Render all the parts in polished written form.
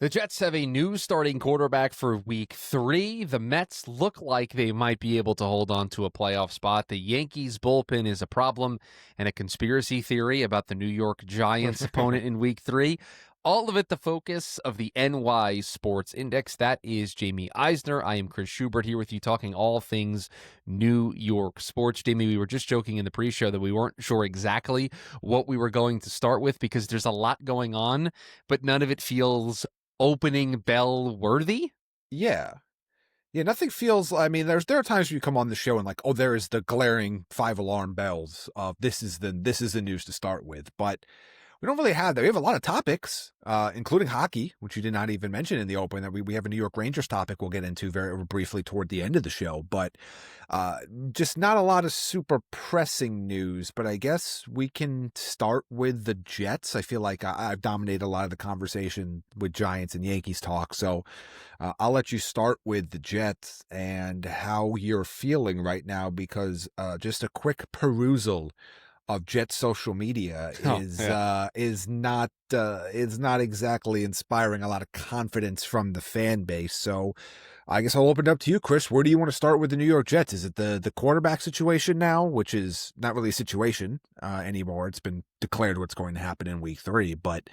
The Jets have a new starting quarterback for week 3. The Mets look like they might be able to hold on to a playoff spot. The Yankees bullpen is a problem, and a conspiracy theory about the New York Giants opponent in week 3. All of it the focus of the NY Sports Index. That is Jamie Eisner. I am Chris Schubert here with you talking all things New York sports. Jamie, we were just joking in the pre-show that we weren't sure exactly what we were going to start with because there's a lot going on, but none of it feels opening bell worthy. Yeah, nothing feels. I mean, there are times you come on the show and like, oh, there is the glaring 5 alarm bells of this is the news to start with, but we don't really have that. We have a lot of topics, including hockey, which you did not even mention in the open. That we have a New York Rangers topic we'll get into very briefly toward the end of the show, but just not a lot of super pressing news. But I guess we can start with the Jets. I feel like I've dominated a lot of the conversation with Giants and Yankees talk, so I'll let you start with the Jets and how you're feeling right now, because just a quick perusal of Jets social media is not exactly inspiring a lot of confidence from the fan base. So I guess I'll open it up to you, Chris. Where do you want to start with the New York Jets? Is it the quarterback situation now, which is not really a situation anymore? It's been declared what's going to happen in week 3, but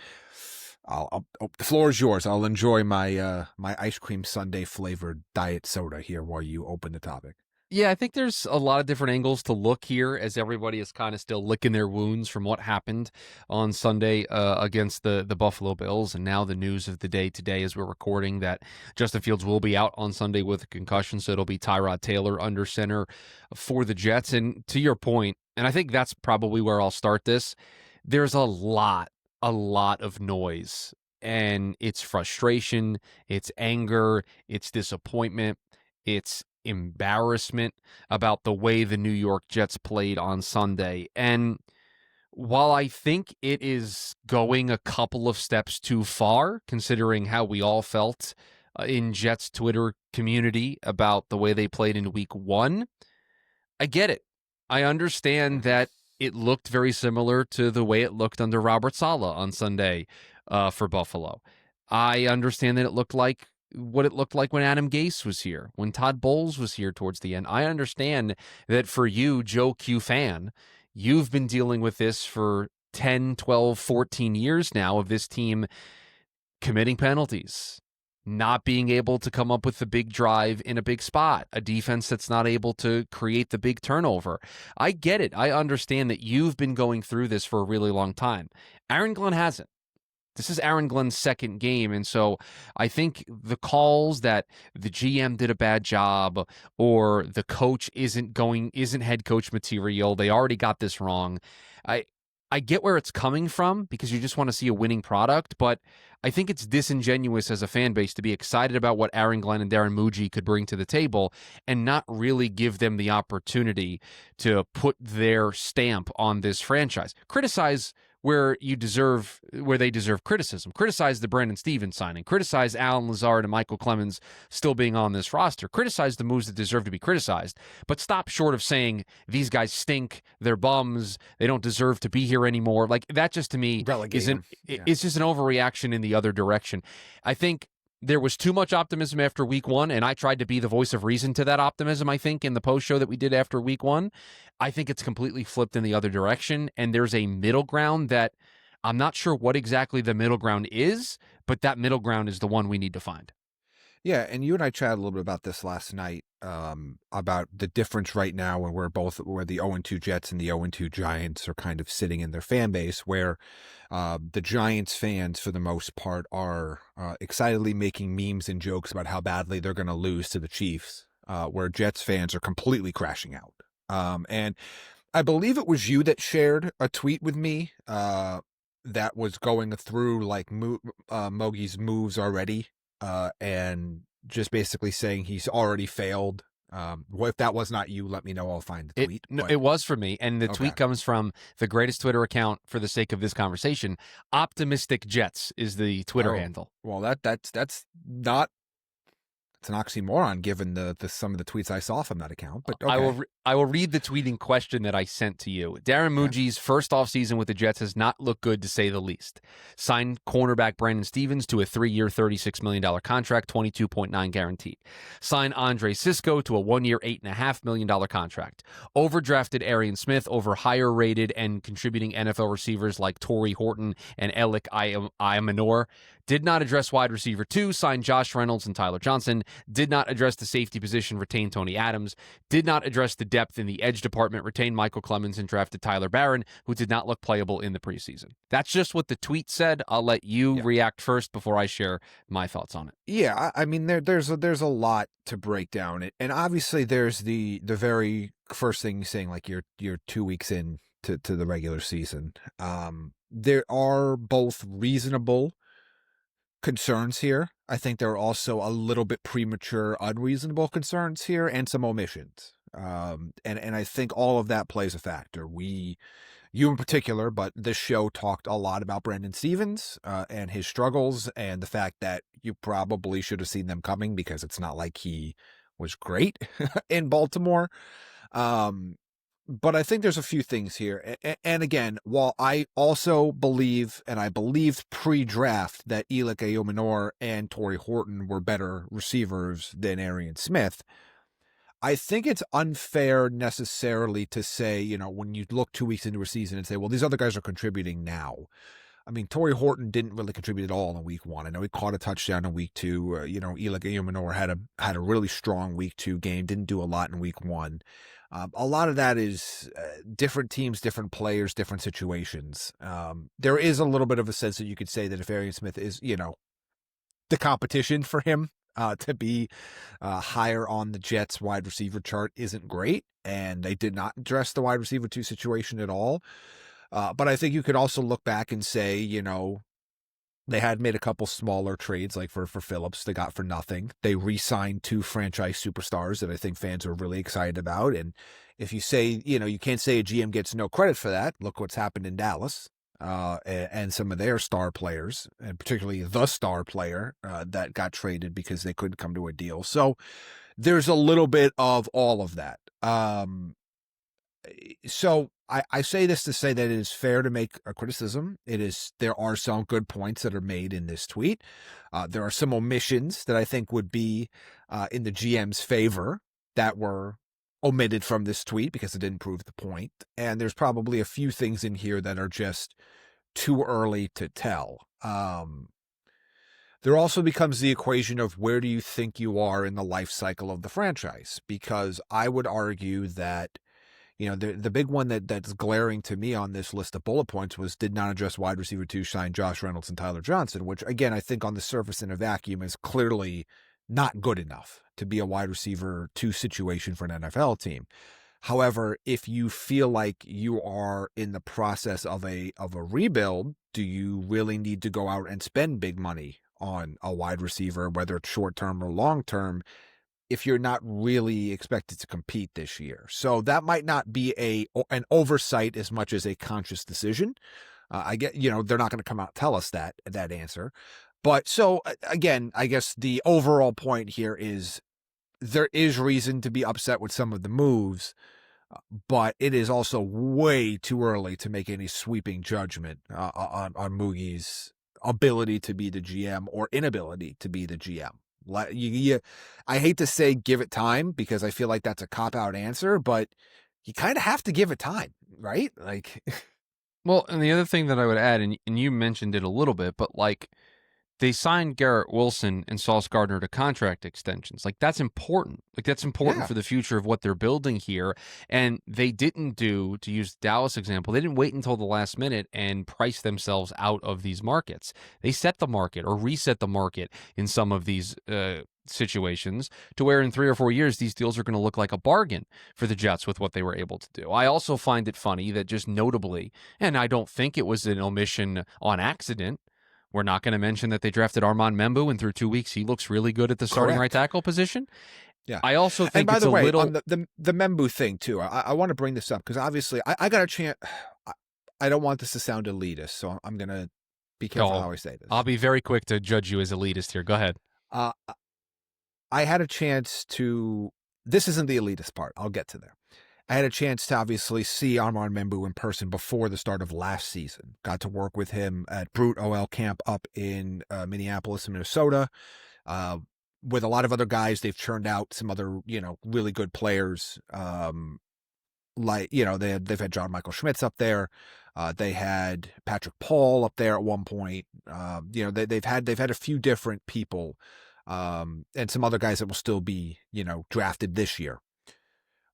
the floor is yours. I'll enjoy my my ice cream sundae flavored diet soda here while you open the topic. Yeah, I think there's a lot of different angles to look here as everybody is kind of still licking their wounds from what happened on Sunday against the Buffalo Bills. And now the news of the day today as we're recording that Justin Fields will be out on Sunday with a concussion. So it'll be Tyrod Taylor under center for the Jets. And to your point, and I think that's probably where I'll start this, there's a lot of noise, and it's frustration, it's anger, it's disappointment, it's embarrassment about the way the New York Jets played on Sunday. And while I think it is going a couple of steps too far, considering how we all felt in Jets Twitter community about the way they played in week 1, I get it. I understand that it looked very similar to the way it looked under Robert Saleh on Sunday for Buffalo. I understand that it looked like what it looked like when Adam Gase was here, when Todd Bowles was here towards the end. I understand that for you, Joe Q fan, you've been dealing with this for 10, 12, 14 years now of this team committing penalties, not being able to come up with the big drive in a big spot, a defense that's not able to create the big turnover. I get it. I understand that you've been going through this for a really long time. Aaron Glenn hasn't. This is Aaron Glenn's second game, and so I think the calls that the GM did a bad job or the coach isn't head coach material, they already got this wrong. I get where it's coming from because you just want to see a winning product, but I think it's disingenuous as a fan base to be excited about what Aaron Glenn and Darren Muji could bring to the table and not really give them the opportunity to put their stamp on this franchise. Criticize where they deserve criticism. Criticize the Brandon Stevens signing. Criticize Alan Lazard and Michael Clemens still being on this roster. Criticize the moves that deserve to be criticized, but stop short of saying these guys stink, they're bums, they don't deserve to be here anymore. Like that just to me it's just an overreaction in the other direction. I think there was too much optimism after week 1, and I tried to be the voice of reason to that optimism, I think, in the post show that we did after week 1. I think it's completely flipped in the other direction, and there's a middle ground that I'm not sure what exactly the middle ground is, but that middle ground is the one we need to find. Yeah, and you and I chatted a little bit about this last night, about the difference right now where the 0-2 Jets and the 0-2 Giants are kind of sitting in their fan base, where the Giants fans, for the most part, are excitedly making memes and jokes about how badly they're going to lose to the Chiefs, where Jets fans are completely crashing out. And I believe it was you that shared a tweet with me that was going through like Mogi's moves already, and just basically saying he's already failed. If that was not you, let me know. I'll find the tweet. It was for me, and the tweet comes from the greatest Twitter account for the sake of this conversation. Optimistic Jets is the Twitter handle. Well, that's not. It's an oxymoron given the some of the tweets I saw from that account. But okay. I will read the tweet in question that I sent to you. Darren Okay. Muji's first offseason with the Jets has not looked good, to say the least. Signed cornerback Brandon Stevens to a 3-year, $36 million contract, 22.9 guaranteed. Signed Andre Sisco to a 1-year, $8.5 million contract. Overdrafted Arian Smith over higher rated and contributing NFL receivers like Torrey Horton and Alec Iamanor. Did not address wide receiver 2, signed Josh Reynolds and Tyler Johnson. Did not address the safety position, retained Tony Adams. Did not address the depth in the edge department, retained Michael Clemens and drafted Tyler Barron, who did not look playable in the preseason. That's just what the tweet said. I'll let you react first before I share my thoughts on it. Yeah, I mean there's a lot to break down, and obviously there's the very first thing saying like you're 2 weeks in to the regular season. There are both reasonable concerns here. I think there are also a little bit premature, unreasonable concerns here, and some omissions. And I think all of that plays a factor. You in particular, but this show talked a lot about Brandon Stevens and his struggles, and the fact that you probably should have seen them coming because it's not like he was great in Baltimore. But I think there's a few things here. And again, while I also believe, and I believed pre-draft, that Alec Iamanor and Torrey Horton were better receivers than Arian Smith, I think it's unfair necessarily to say, when you look 2 weeks into a season and say, well, these other guys are contributing now. I mean, Torrey Horton didn't really contribute at all in week 1. I know he caught a touchdown in week 2. Alec Iamanor had a really strong week 2 game, didn't do a lot in week 1. A lot of that is different teams, different players, different situations. There is a little bit of a sense that you could say that if Arian Smith is, the competition for him to be higher on the Jets wide receiver chart isn't great, and they did not address the wide receiver 2 situation at all. But I think you could also look back and say, they had made a couple smaller trades, like for Phillips, they got for nothing. They re-signed 2 franchise superstars that I think fans are really excited about. And if you say, you can't say a GM gets no credit for that. Look what's happened in Dallas and some of their star players, and particularly the star player that got traded because they couldn't come to a deal. So there's a little bit of all of that. So I say this to say that it is fair to make a criticism. There are some good points that are made in this tweet. There are some omissions that I think would be in the GM's favor that were omitted from this tweet because it didn't prove the point. And there's probably a few things in here that are just too early to tell. There also becomes the equation of where do you think you are in the life cycle of the franchise? Because I would argue that the big one that's glaring to me on this list of bullet points was did not address wide receiver 2, sign Josh Reynolds and Tyler Johnson, which, again, I think on the surface in a vacuum is clearly not good enough to be a wide receiver 2 situation for an NFL team. However, if you feel like you are in the process of a rebuild, do you really need to go out and spend big money on a wide receiver, whether it's short-term or long-term, if you're not really expected to compete this year? So that might not be an oversight as much as a conscious decision. I get, they're not going to come out and tell us that answer. But so again, I guess the overall point here is there is reason to be upset with some of the moves, but it is also way too early to make any sweeping judgment on Mugi's ability to be the GM or inability to be the GM. I hate to say give it time because I feel like that's a cop-out answer, but you kind of have to give it time, right? Like, well, and the other thing that I would add, and you mentioned it a little bit, but like they signed Garrett Wilson and Sauce Gardner to contract extensions. Like that's important. Like that's important for the future of what they're building here. And they didn't do, to use the Dallas example, they didn't wait until the last minute and price themselves out of these markets. They set the market or reset the market in some of these situations to where in 3 or 4 years, these deals are going to look like a bargain for the Jets with what they were able to do. I also find it funny that just notably, and I don't think it was an omission on accident, we're not going to mention that they drafted Armand Membu, and through 2 weeks, he looks really good at the starting right tackle position. Yeah. I also think and by it's the way, a little... on the Membu thing, too, I want to bring this up because obviously I got a chance. I don't want this to sound elitist, so I'm going to be careful how I say this. I'll be very quick to judge you as elitist here. Go ahead. I had a chance to... This isn't the elitist part. I'll get to there. I had a chance to obviously see Armand Membu in person before the start of last season. Got to work with him at Brute OL camp up in Minneapolis, Minnesota. With a lot of other guys, they've churned out some other, really good players. They've had John Michael Schmitz up there. They had Patrick Paul up there at one point. They've had a few different people, and some other guys that will still be, drafted this year.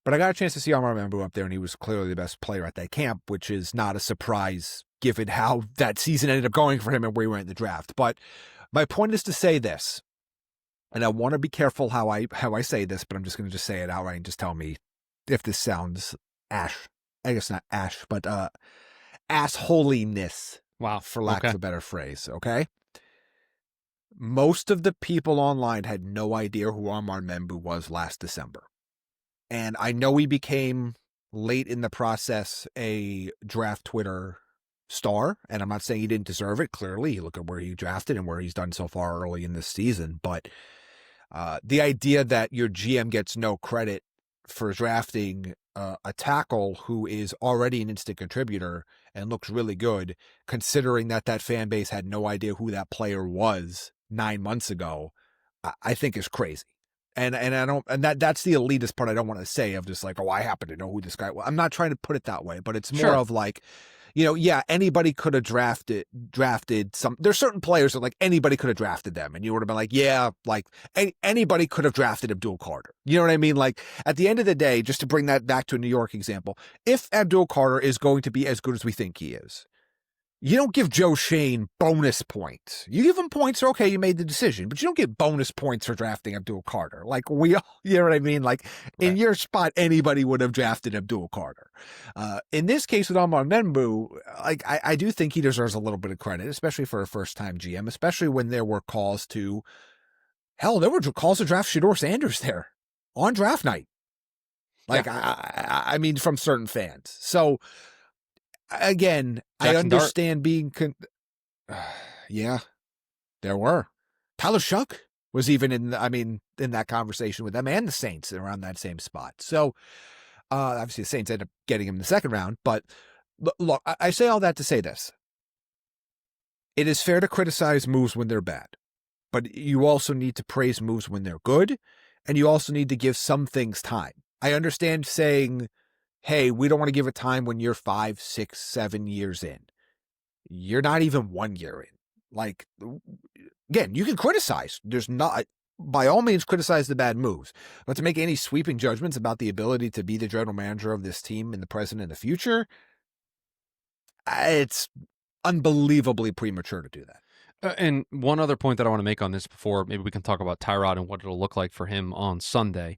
But I got a chance to see Armand Membu up there, and he was clearly the best player at that camp, which is not a surprise given how that season ended up going for him and where he went in the draft. But my point is to say this, and I want to be careful how I say this, but I'm just going to say it outright and just tell me if this sounds I guess not ash, but assholiness. Wow. For lack of a better phrase. Okay. Most of the people online had no idea who Armand Membu was last December. And I know he became late in the process a draft Twitter star. And I'm not saying he didn't deserve it. Clearly, you look at where he drafted and where he's done so far early in this season. But the idea that your GM gets no credit for drafting a tackle who is already an instant contributor and looks really good, considering that fan base had no idea who that player was 9 months ago, I think is crazy. And that's the elitist part I don't want to say of just like, oh, I happen to know who this guy was. I'm not trying to put it that way, but it's more of like, anybody could have drafted some. There's certain players that like anybody could have drafted them, and you would have been like, yeah, like anybody could have drafted Abdul Carter. You know what I mean? Like at the end of the day, just to bring that back to a New York example, if Abdul Carter is going to be as good as we think he is, you don't give Joe Shane bonus points. You give him points for, okay, you made the decision, but you don't get bonus points for drafting Abdul Carter. Like you know what I mean? Like in your spot, anybody would have drafted Abdul Carter. In this case with Armand Membu, like I do think he deserves a little bit of credit, especially for a first-time GM, especially when there were calls to, there were calls to draft Shedeur Sanders there on draft night. Like, I mean, from certain fans. So, again, Jackson I understand Dart. Being yeah, there were. Tyler Shuck was even in that conversation with them and the Saints around that same spot. So obviously the Saints ended up getting him in the second round, but look, I say all that to say this. It is fair to criticize moves when they're bad, but you also need to praise moves when they're good, and you also need to give some things time. I understand saying, hey, we don't want to give it time when you're 5, 6, 7 years in. You're not even 1 year in. Like, again, you can criticize. By all means, criticize the bad moves. But to make any sweeping judgments about the ability to be the general manager of this team in the present and the future, it's unbelievably premature to do that. And one other point that I want to make on this before maybe we can talk about Tyrod and what it'll look like for him on Sunday.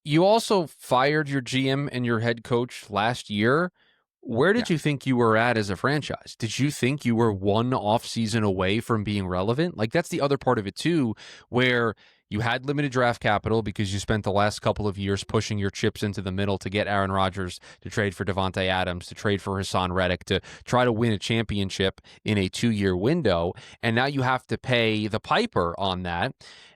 You also fired your GM and your head coach last year. Where did you think you were at as a franchise? Did you think you were one offseason away from being relevant? Like, that's the other part of it, too, where you had limited draft capital because you spent the last couple of years pushing your chips into the middle to get Aaron Rodgers, to trade for Devontae Adams, to trade for Hassan Reddick, to try to win a championship in a 2-year window. And now you have to pay the piper on that.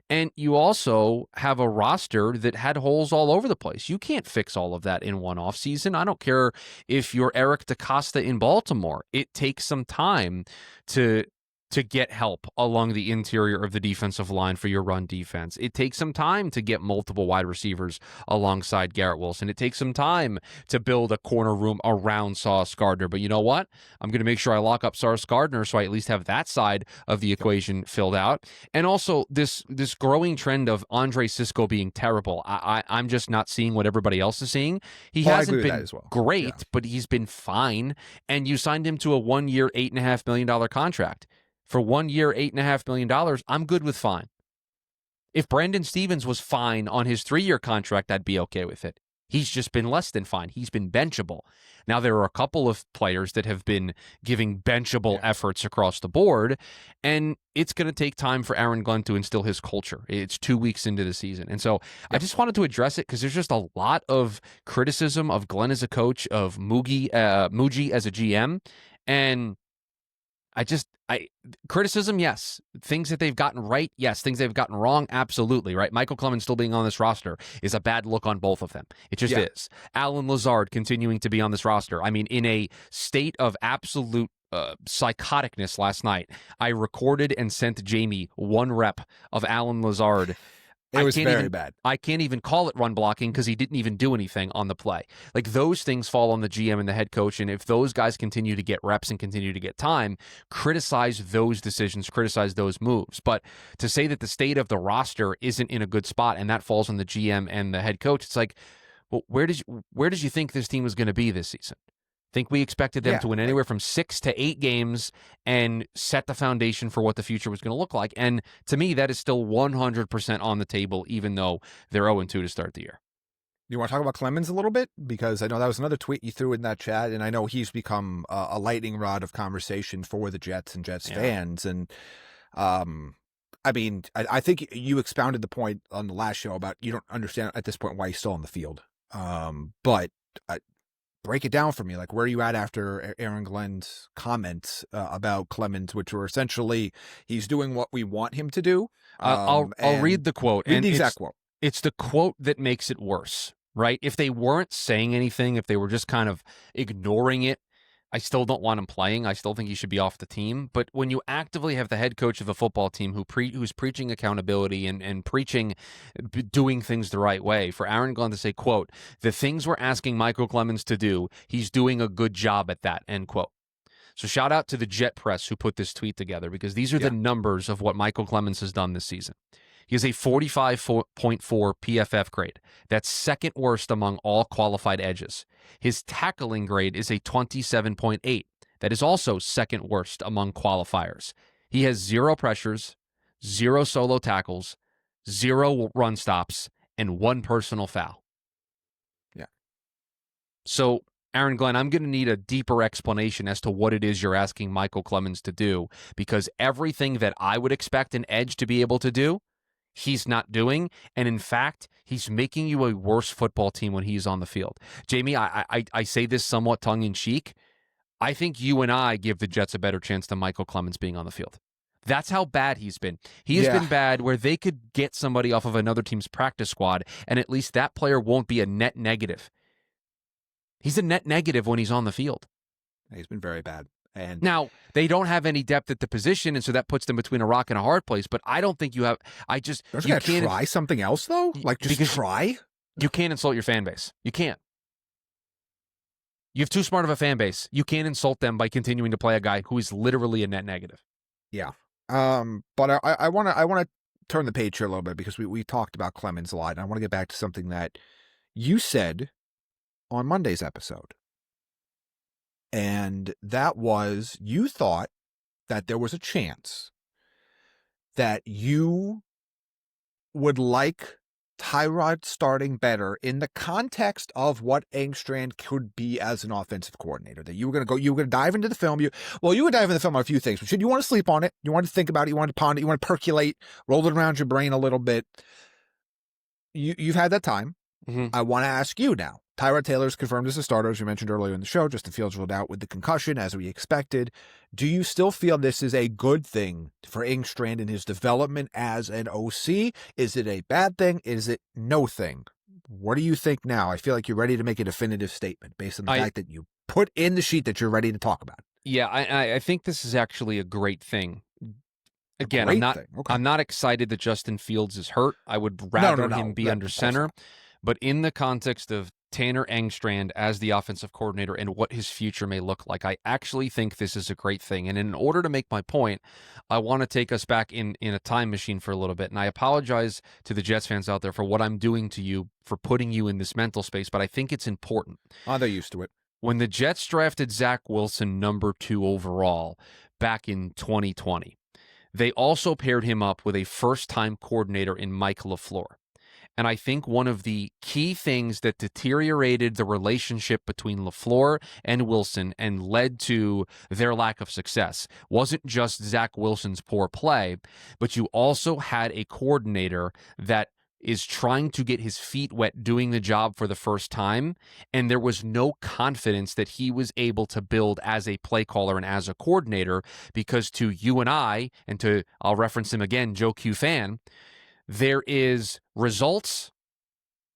And you also have a roster that had holes all over the place. You can't fix all of that in one offseason. I don't care if you're Eric DeCosta in Baltimore. It takes some time to get help along the interior of the defensive line for your run defense. It takes some time to get multiple wide receivers alongside Garrett Wilson. It takes some time to build a corner room around Sauce Gardner. But you know what? I'm going to make sure I lock up Sauce Gardner so I at least have that side of the equation filled out. And also this growing trend of Andre Sisco being terrible. I'm just not seeing what everybody else is seeing. He hasn't been great, but he's been fine. And you signed him to a 1-year, $8.5 million contract. For 1 year, $8.5 million, I'm good with fine. If Brandon Stevens was fine on his 3-year contract, I'd be okay with it. He's just been less than fine. He's been benchable. Now, there are a couple of players that have been giving benchable efforts across the board, and it's going to take time for Aaron Glenn to instill his culture. It's 2 weeks into the season. And so I just wanted to address it because there's just a lot of criticism of Glenn as a coach, of Mugi as a GM, and I criticism, yes. Things that they've gotten right, yes. Things they've gotten wrong, absolutely, right? Michael Clemens still being on this roster is a bad look on both of them. It just is. Alan Lazard continuing to be on this roster. I mean, in a state of absolute psychoticness last night, I recorded and sent Jamie one rep of Alan Lazard. It was very bad. I can't even call it run blocking because he didn't even do anything on the play. Like, those things fall on the GM and the head coach, and if those guys continue to get reps and continue to get time, criticize those decisions, criticize those moves. But to say that the state of the roster isn't in a good spot and that falls on the GM and the head coach, it's like, well, where did you think this team was going to be this season? Think we expected them to win anywhere from 6 to 8 games and set the foundation for what the future was going to look like. And to me, that is still 100% on the table, even though they're 0-2 to start the year. You want to talk about Clemens a little bit? Because I know that was another tweet you threw in that chat, and I know he's become a lightning rod of conversation for the Jets and Jets fans. And I mean, I think you expounded the point on the last show about you don't understand at this point why he's still on the field. But break it down for me. Like, where are you at after Aaron Glenn's comments about Clemens, which were essentially he's doing what we want him to do? I'll read the quote. Read the exact quote. It's the quote that makes it worse, right? If they weren't saying anything, if they were just kind of ignoring it, I still don't want him playing. I still think he should be off the team. But when you actively have the head coach of a football team who's preaching accountability and preaching doing things the right way, for Aaron Glenn to say, quote, the things we're asking Michael Clemens to do, he's doing a good job at that, end quote. So shout out to the Jet Press who put this tweet together, because these are the numbers of what Michael Clemens has done this season. He has a 45.4 PFF grade. That's second worst among all qualified edges. His tackling grade is a 27.8. That is also second worst among qualifiers. He has 0 pressures, 0 solo tackles, 0 run stops, and 1 personal foul. Yeah. So, Aaron Glenn, I'm going to need a deeper explanation as to what it is you're asking Michael Clemens to do, because everything that I would expect an edge to be able to do, he's not doing, and in fact, he's making you a worse football team when he's on the field. Jamie, I say this somewhat tongue-in-cheek. I think you and I give the Jets a better chance than Michael Clemens being on the field. That's how bad he's been. He has been bad where they could get somebody off of another team's practice squad, and at least that player won't be a net negative. He's a net negative when he's on the field. He's been very bad. And now, they don't have any depth at the position, and so that puts them between a rock and a hard place, but I don't think you have... Don't you can't try something else, though? Like, just try? You can't insult your fan base. You can't. You have too smart of a fan base. You can't insult them by continuing to play a guy who is literally a net negative. Yeah. But I want to turn the page here a little bit, because we talked about Clemens a lot, and I want to get back to something that you said on Monday's episode. And that was, you thought that there was a chance that you would like Tyrod starting better in the context of what Engstrand could be as an offensive coordinator. That you were going to dive into the film. You would dive into the film on a few things. But you want to sleep on it. You want to think about it. You want to ponder it. You want to percolate, roll it around your brain a little bit. You've had that time. Mm-hmm. I want to ask you now. Tyrod Taylor's confirmed as a starter, as you mentioned earlier in the show. Justin Fields ruled out with the concussion, as we expected. Do you still feel this is a good thing for Engstrand in his development as an OC? Is it a bad thing? Is it no thing? What do you think now? I feel like you're ready to make a definitive statement based on the fact that you put in the sheet that you're ready to talk about. Yeah, I think this is actually a great thing. Again, I'm not excited that Justin Fields is hurt. I would rather him be under center. But in the context of Tanner Engstrand as the offensive coordinator and what his future may look like, I actually think this is a great thing. And in order to make my point, I want to take us back in a time machine for a little bit. And I apologize to the Jets fans out there for what I'm doing to you, for putting you in this mental space, but I think it's important. Oh, they're used to it. When the Jets drafted Zach Wilson number 2 overall back in 2020, they also paired him up with a first-time coordinator in Mike LaFleur. And I think one of the key things that deteriorated the relationship between LaFleur and Wilson and led to their lack of success wasn't just Zach Wilson's poor play, but you also had a coordinator that is trying to get his feet wet doing the job for the first time, and there was no confidence that he was able to build as a play caller and as a coordinator, because to you and I, and to, I'll reference him again, Joe Q fan, there is results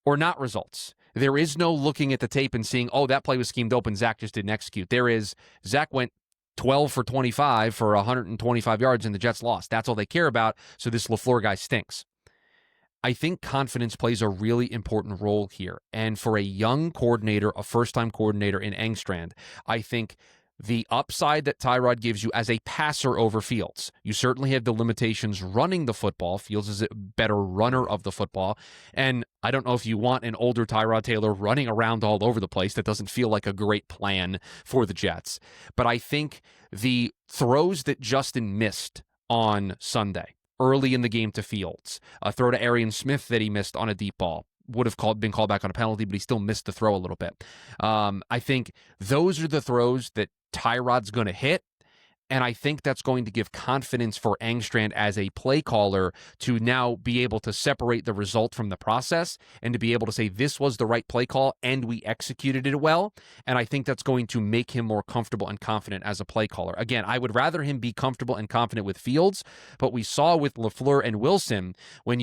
or not results. There is no looking at the tape and seeing, oh, that play was schemed open, Zach just didn't execute. There is, Zach went 12 for 25 for 125 yards and the Jets lost. That's all they care about, so this LaFleur guy stinks. I think confidence plays a really important role here. And for a young coordinator, a first-time coordinator in Engstrand, I think the upside that Tyrod gives you as a passer over Fields. You certainly have the limitations running the football. Fields is a better runner of the football. And I don't know if you want an older Tyrod Taylor running around all over the place. That doesn't feel like a great plan for the Jets. But I think the throws that Justin missed on Sunday, early in the game to Fields, a throw to Arian Smith that he missed on a deep ball, would have been called back on a penalty, but he still missed the throw a little bit. I think those are the throws that Tyrod's going to hit, and I think that's going to give confidence for Engstrand as a play caller to now be able to separate the result from the process and to be able to say this was the right play call and we executed it well. And I think that's going to make him more comfortable and confident as a play caller. Again, I would rather him be comfortable and confident with Fields, but we saw with LaFleur and Wilson, when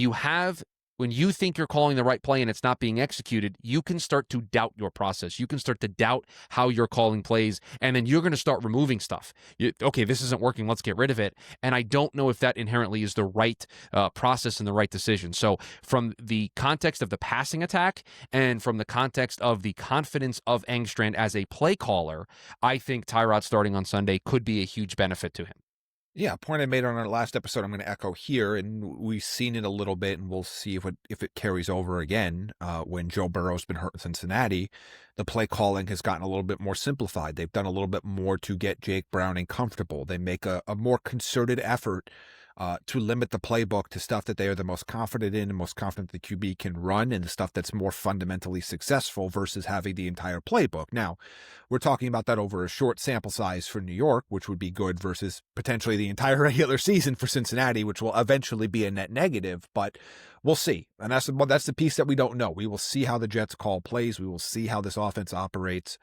you think you're calling the right play and it's not being executed, you can start to doubt your process. You can start to doubt how you're calling plays, and then you're going to start removing stuff. Okay, this isn't working. Let's get rid of it. And I don't know if that inherently is the right process and the right decision. So from the context of the passing attack and from the context of the confidence of Engstrand as a play caller, I think Tyrod starting on Sunday could be a huge benefit to him. Yeah, a point I made on our last episode, I'm going to echo here, and we've seen it a little bit, and we'll see if it carries over again. When Joe Burrow's been hurt in Cincinnati, the play calling has gotten a little bit more simplified. They've done a little bit more to get Jake Browning comfortable. They make a more concerted effort to limit the playbook to stuff that they are the most confident in and most confident the QB can run, and the stuff that's more fundamentally successful versus having the entire playbook. Now, we're talking about that over a short sample size for New York, which would be good, versus potentially the entire regular season for Cincinnati, which will eventually be a net negative, but we'll see. And that's the piece that we don't know. We will see how the Jets call plays. We will see how this offense operates.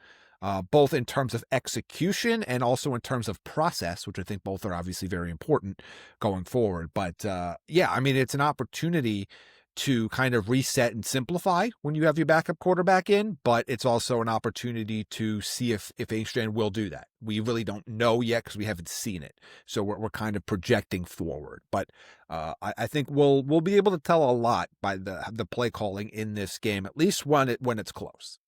Both in terms of execution and also in terms of process, which I think both are obviously very important going forward. But yeah, I mean, it's an opportunity to kind of reset and simplify when you have your backup quarterback in, but it's also an opportunity to see if Engstrand will do that. We really don't know yet because we haven't seen it. So we're kind of projecting forward. But I think we'll be able to tell a lot by the play calling in this game, at least when it's close.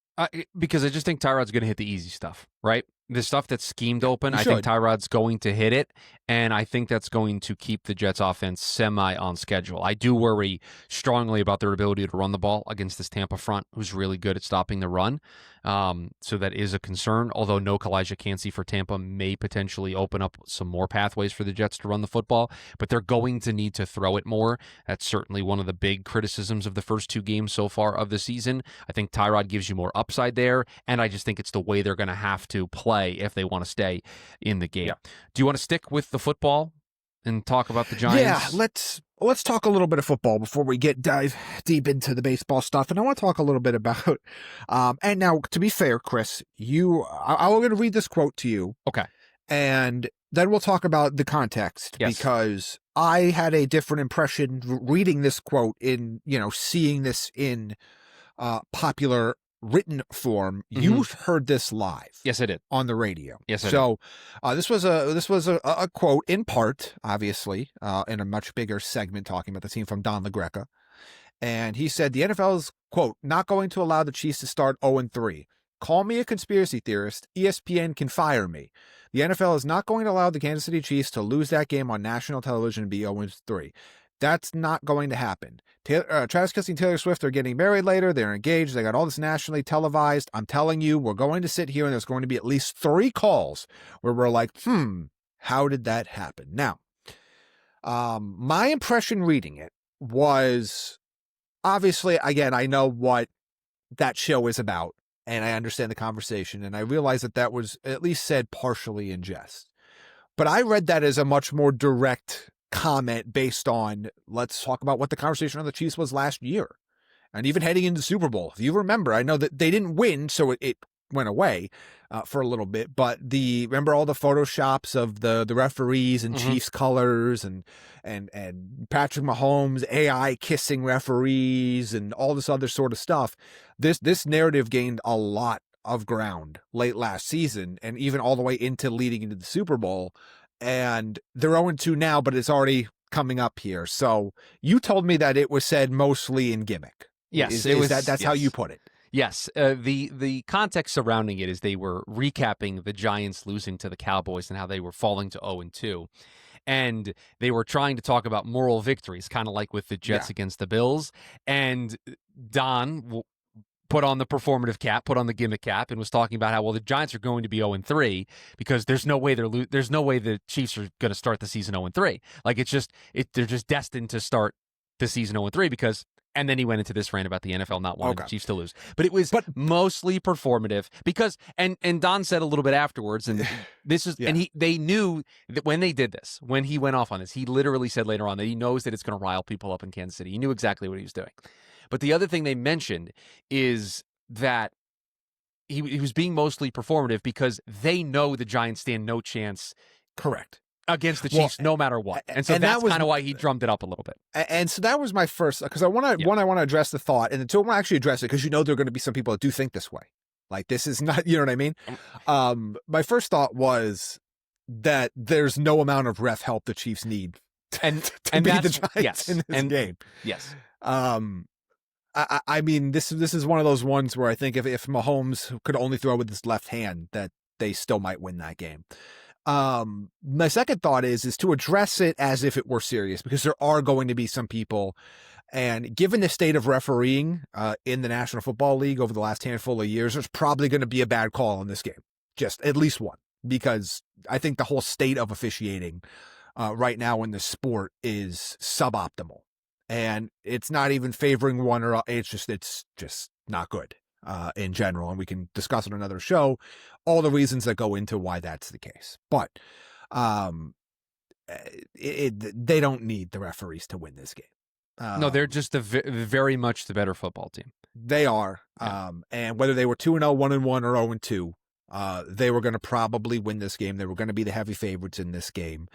Because I just think Tyrod's going to hit the easy stuff, right? The stuff that's schemed open, He I should. think Tyrod's going to hit it, and I think that's going to keep the Jets offense semi on schedule. I do worry strongly about their ability to run the ball against this Tampa front, who's really good at stopping the run. So that is a concern, although no Kalijah Cansey for Tampa may potentially open up some more pathways for the Jets to run the football, but they're going to need to throw it more. That's certainly one of the big criticisms of the first two games so far of the season. I think Tyrod gives you more upside there, and I just think it's the way they're going to have to play if they want to stay in the game. Yeah. Do you want to stick with the football and talk about the Giants? Yeah, let's talk a little bit of football before we dive deep into the baseball stuff. And I want to talk a little bit about, and now to be fair, Chris, I'm going to read this quote to you. Okay. And then we'll talk about the context, yes, because I had a different impression reading this quote seeing this in popular written form. Mm-hmm. You heard this live. Yes, I did. On the radio. Yes, I did. This was a quote in part, obviously, in a much bigger segment talking about the team, from Don LaGreca. And he said, the NFL is, quote, not going to allow the Chiefs to start 0-3. Call me a conspiracy theorist. ESPN can fire me. The NFL is not going to allow the Kansas City Chiefs to lose that game on national television and be 0-3. That's not going to happen. Travis Kelce and Taylor Swift are getting married later. They're engaged. They got all this nationally televised. I'm telling you, we're going to sit here and there's going to be at least 3 calls where we're like, how did that happen? Now, my impression reading it was, obviously, again, I know what that show is about, and I understand the conversation, and I realize that was at least said partially in jest. But I read that as a much more direct comment based on, let's talk about what the conversation on the Chiefs was last year. And even heading into the Super Bowl, if you remember, I know that they didn't win, so it went away for a little bit. But remember all the photoshops of the referees and Chiefs colors and Patrick Mahomes AI kissing referees and all this other sort of stuff. This narrative gained a lot of ground late last season and even all the way into leading into the Super Bowl. And they're 0-2 now, but it's already coming up here. So you told me that it was said mostly in gimmick. Yes, that's how you put it. Yes, the context surrounding it is they were recapping the Giants losing to the Cowboys and how they were falling to 0-2. And they were trying to talk about moral victories, kind of like with the Jets against the Bills. And Don put on the performative cap, put on the gimmick cap, and was talking about how, well, the Giants are going to be 0-3 because there's no way there's no way the Chiefs are going to start the season 0-3. Like they're just destined to start the season 0-3 because. And then he went into this rant about the NFL not wanting the Chiefs to lose. But it was mostly performative because, and Don said a little bit afterwards, and this is, and they knew that when they did this, when he went off on this, he literally said later on that he knows that it's going to rile people up in Kansas City. He knew exactly what he was doing. But the other thing they mentioned is that he was being mostly performative because they know the Giants stand no chance. Correct. Against the Chiefs, no matter what, and so that's kind of why he drummed it up a little bit. And so that was my first, because I want to address the thought, and two, I want to actually address it because there are going to be some people that do think this way. Like this is not, you know what I mean? My first thought was that there's no amount of ref help the Chiefs need and beat the Giants in this game. Yes. I mean, this is one of those ones where I think if Mahomes could only throw with his left hand, that they still might win that game. My second thought is to address it as if it were serious, because there are going to be some people, and given the state of refereeing in the National Football League over the last handful of years, there's probably going to be a bad call in this game, just at least one, because I think the whole state of officiating right now in the sport is suboptimal, and it's not even favoring one or it's just not good. In general, and we can discuss on another show all the reasons that go into why that's the case. But they don't need the referees to win this game. No, they're just very much the better football team. They are. Yeah. And whether they were 2-0, 1-1, or 0-2, they were going to probably win this game. They were going to be the heavy favorites in this game.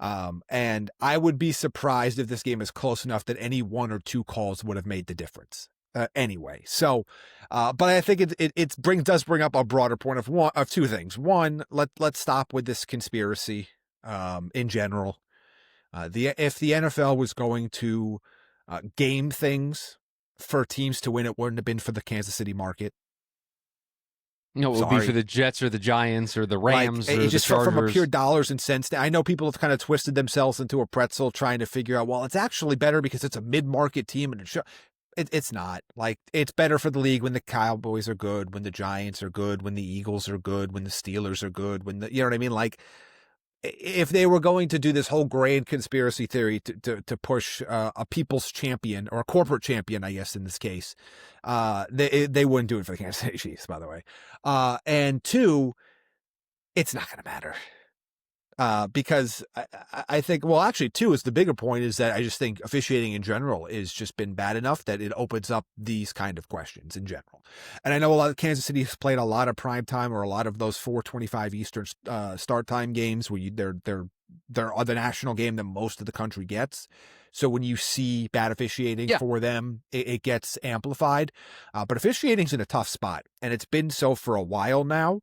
And I would be surprised if this game is close enough that any one or two calls would have made the difference. Anyway, so, but I think it does bring up a broader point of two things. One, let's stop with this conspiracy in general. If the NFL was going to game things for teams to win, it wouldn't have been for the Kansas City market. No, it would be for the Jets or the Giants or the Rams or the just Chargers. From a pure dollars and cents. I know people have kind of twisted themselves into a pretzel trying to figure out, well, it's actually better because it's a mid-market team and it's not. Like, it's better for the league when the Cowboys are good, when the Giants are good, when the Eagles are good, when the Steelers are good, you know what I mean? Like, if they were going to do this whole grand conspiracy theory to push a people's champion or a corporate champion, I guess in this case, they wouldn't do it for the Kansas City Chiefs, by the way. And two, it's not going to matter. Because I think, well, actually, two is the bigger point, is that I just think officiating in general is just been bad enough that it opens up these kind of questions in general. And I know a lot of Kansas City has played a lot of prime time or a lot of those 4:25 Eastern start time games where they're the national game that most of the country gets. So when you see bad officiating for them, it gets amplified. But officiating's in a tough spot, and it's been so for a while now.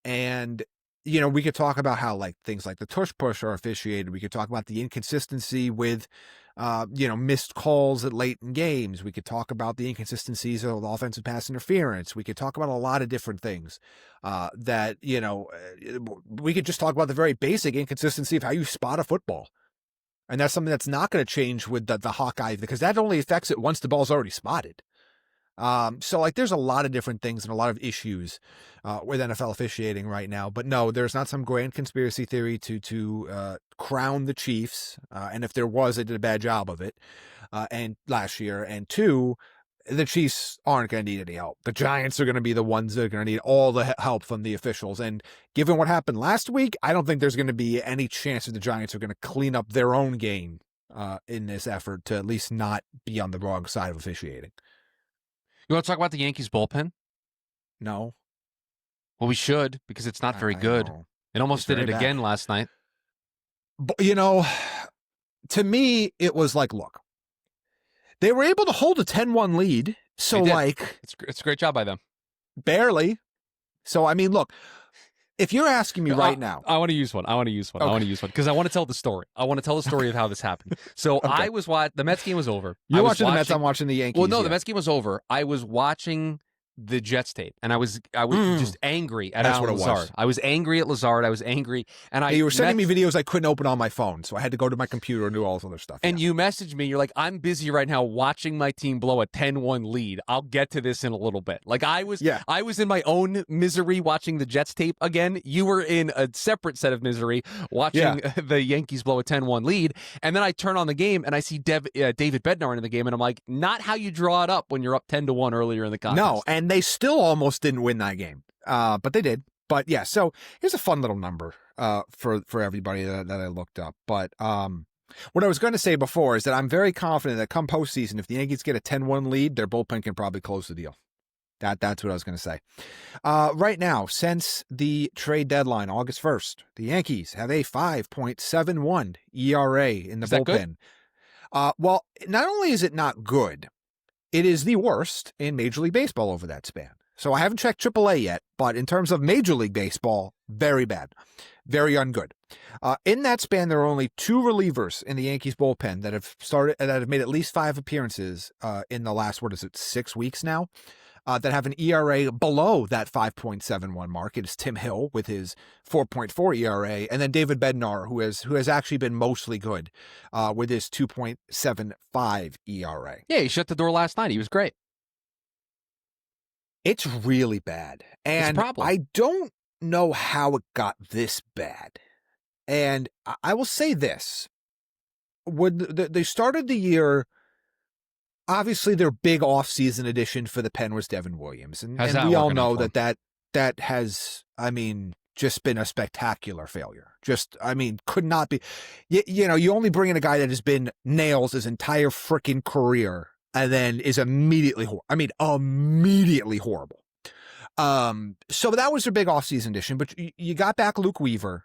And you know, we could talk about how like things like the tush push are officiated. We could talk about the inconsistency with, missed calls at late in games. We could talk about the inconsistencies of the offensive pass interference. We could talk about a lot of different things that, we could just talk about the very basic inconsistency of how you spot a football. And that's something that's not going to change with the Hawkeye, because that only affects it once the ball's already spotted. So like there's a lot of different things and a lot of issues with NFL officiating right now, but no, there's not some grand conspiracy theory to crown the Chiefs. And if there was, they did a bad job of it. And last year, and two, the Chiefs aren't going to need any help. The Giants are going to be the ones that are going to need all the help from the officials. And given what happened last week, I don't think there's going to be any chance that the Giants are going to clean up their own game in this effort to at least not be on the wrong side of officiating. You want to talk about the Yankees bullpen? No. Well, we should, because it's not very good. It almost did it again last night. But, to me, it was like, look, they were able to hold a 10-1 lead. So, like, it's a great job by them. Barely. So, I mean, look, if you're asking me right now, I want to use one. Okay. Because I want to tell the story. I want to tell the story of how this happened. So okay. I was the Mets game was over. You're watching the Mets. I'm watching the Yankees. Well, no, the Mets game was over. I was watching the Jets tape, and I was just angry at Alan Lazard. I was angry at Lazard. I was angry, and you were sending me videos I couldn't open on my phone, so I had to go to my computer and do all this other stuff. And you messaged me. You're like, I'm busy right now watching my team blow a 10-1 lead. I'll get to this in a little bit. Like I was in my own misery watching the Jets tape again. You were in a separate set of misery watching the Yankees blow a 10-1 lead, and then I turn on the game and I see David Bednar in the game, and I'm like, not how you draw it up when you're up 10-1 earlier in the contest. No, and they still almost didn't win that game, but they did. But yeah, so here's a fun little number for everybody that I looked up. But what I was going to say before is that I'm very confident that come postseason, if the Yankees get a 10-1 lead, their bullpen can probably close the deal. That's what I was going to say. Right now, since the trade deadline, August 1st, the Yankees have a 5.71 ERA in the bullpen. Well, not only is it not good, it is the worst in Major League Baseball over that span. So I haven't checked AAA yet, but in terms of Major League Baseball, very bad, very ungood. In that span, there are only 2 relievers in the Yankees bullpen that have made at least 5 appearances in the last 6 weeks now. That have an ERA below that 5.71 mark. It is Tim Hill with his 4.4 ERA, and then David Bednar, who has actually been mostly good with his 2.75 ERA. Yeah, he shut the door last night. He was great. It's really bad, and I don't know how it got this bad. And I will say this: when they started the year. Obviously, their big offseason addition for the pen was Devin Williams. And we all know that has, just been a spectacular failure. Could not be. You only bring in a guy that has been nails his entire freaking career and then is immediately horrible. So that was their big offseason addition. But you got back Luke Weaver,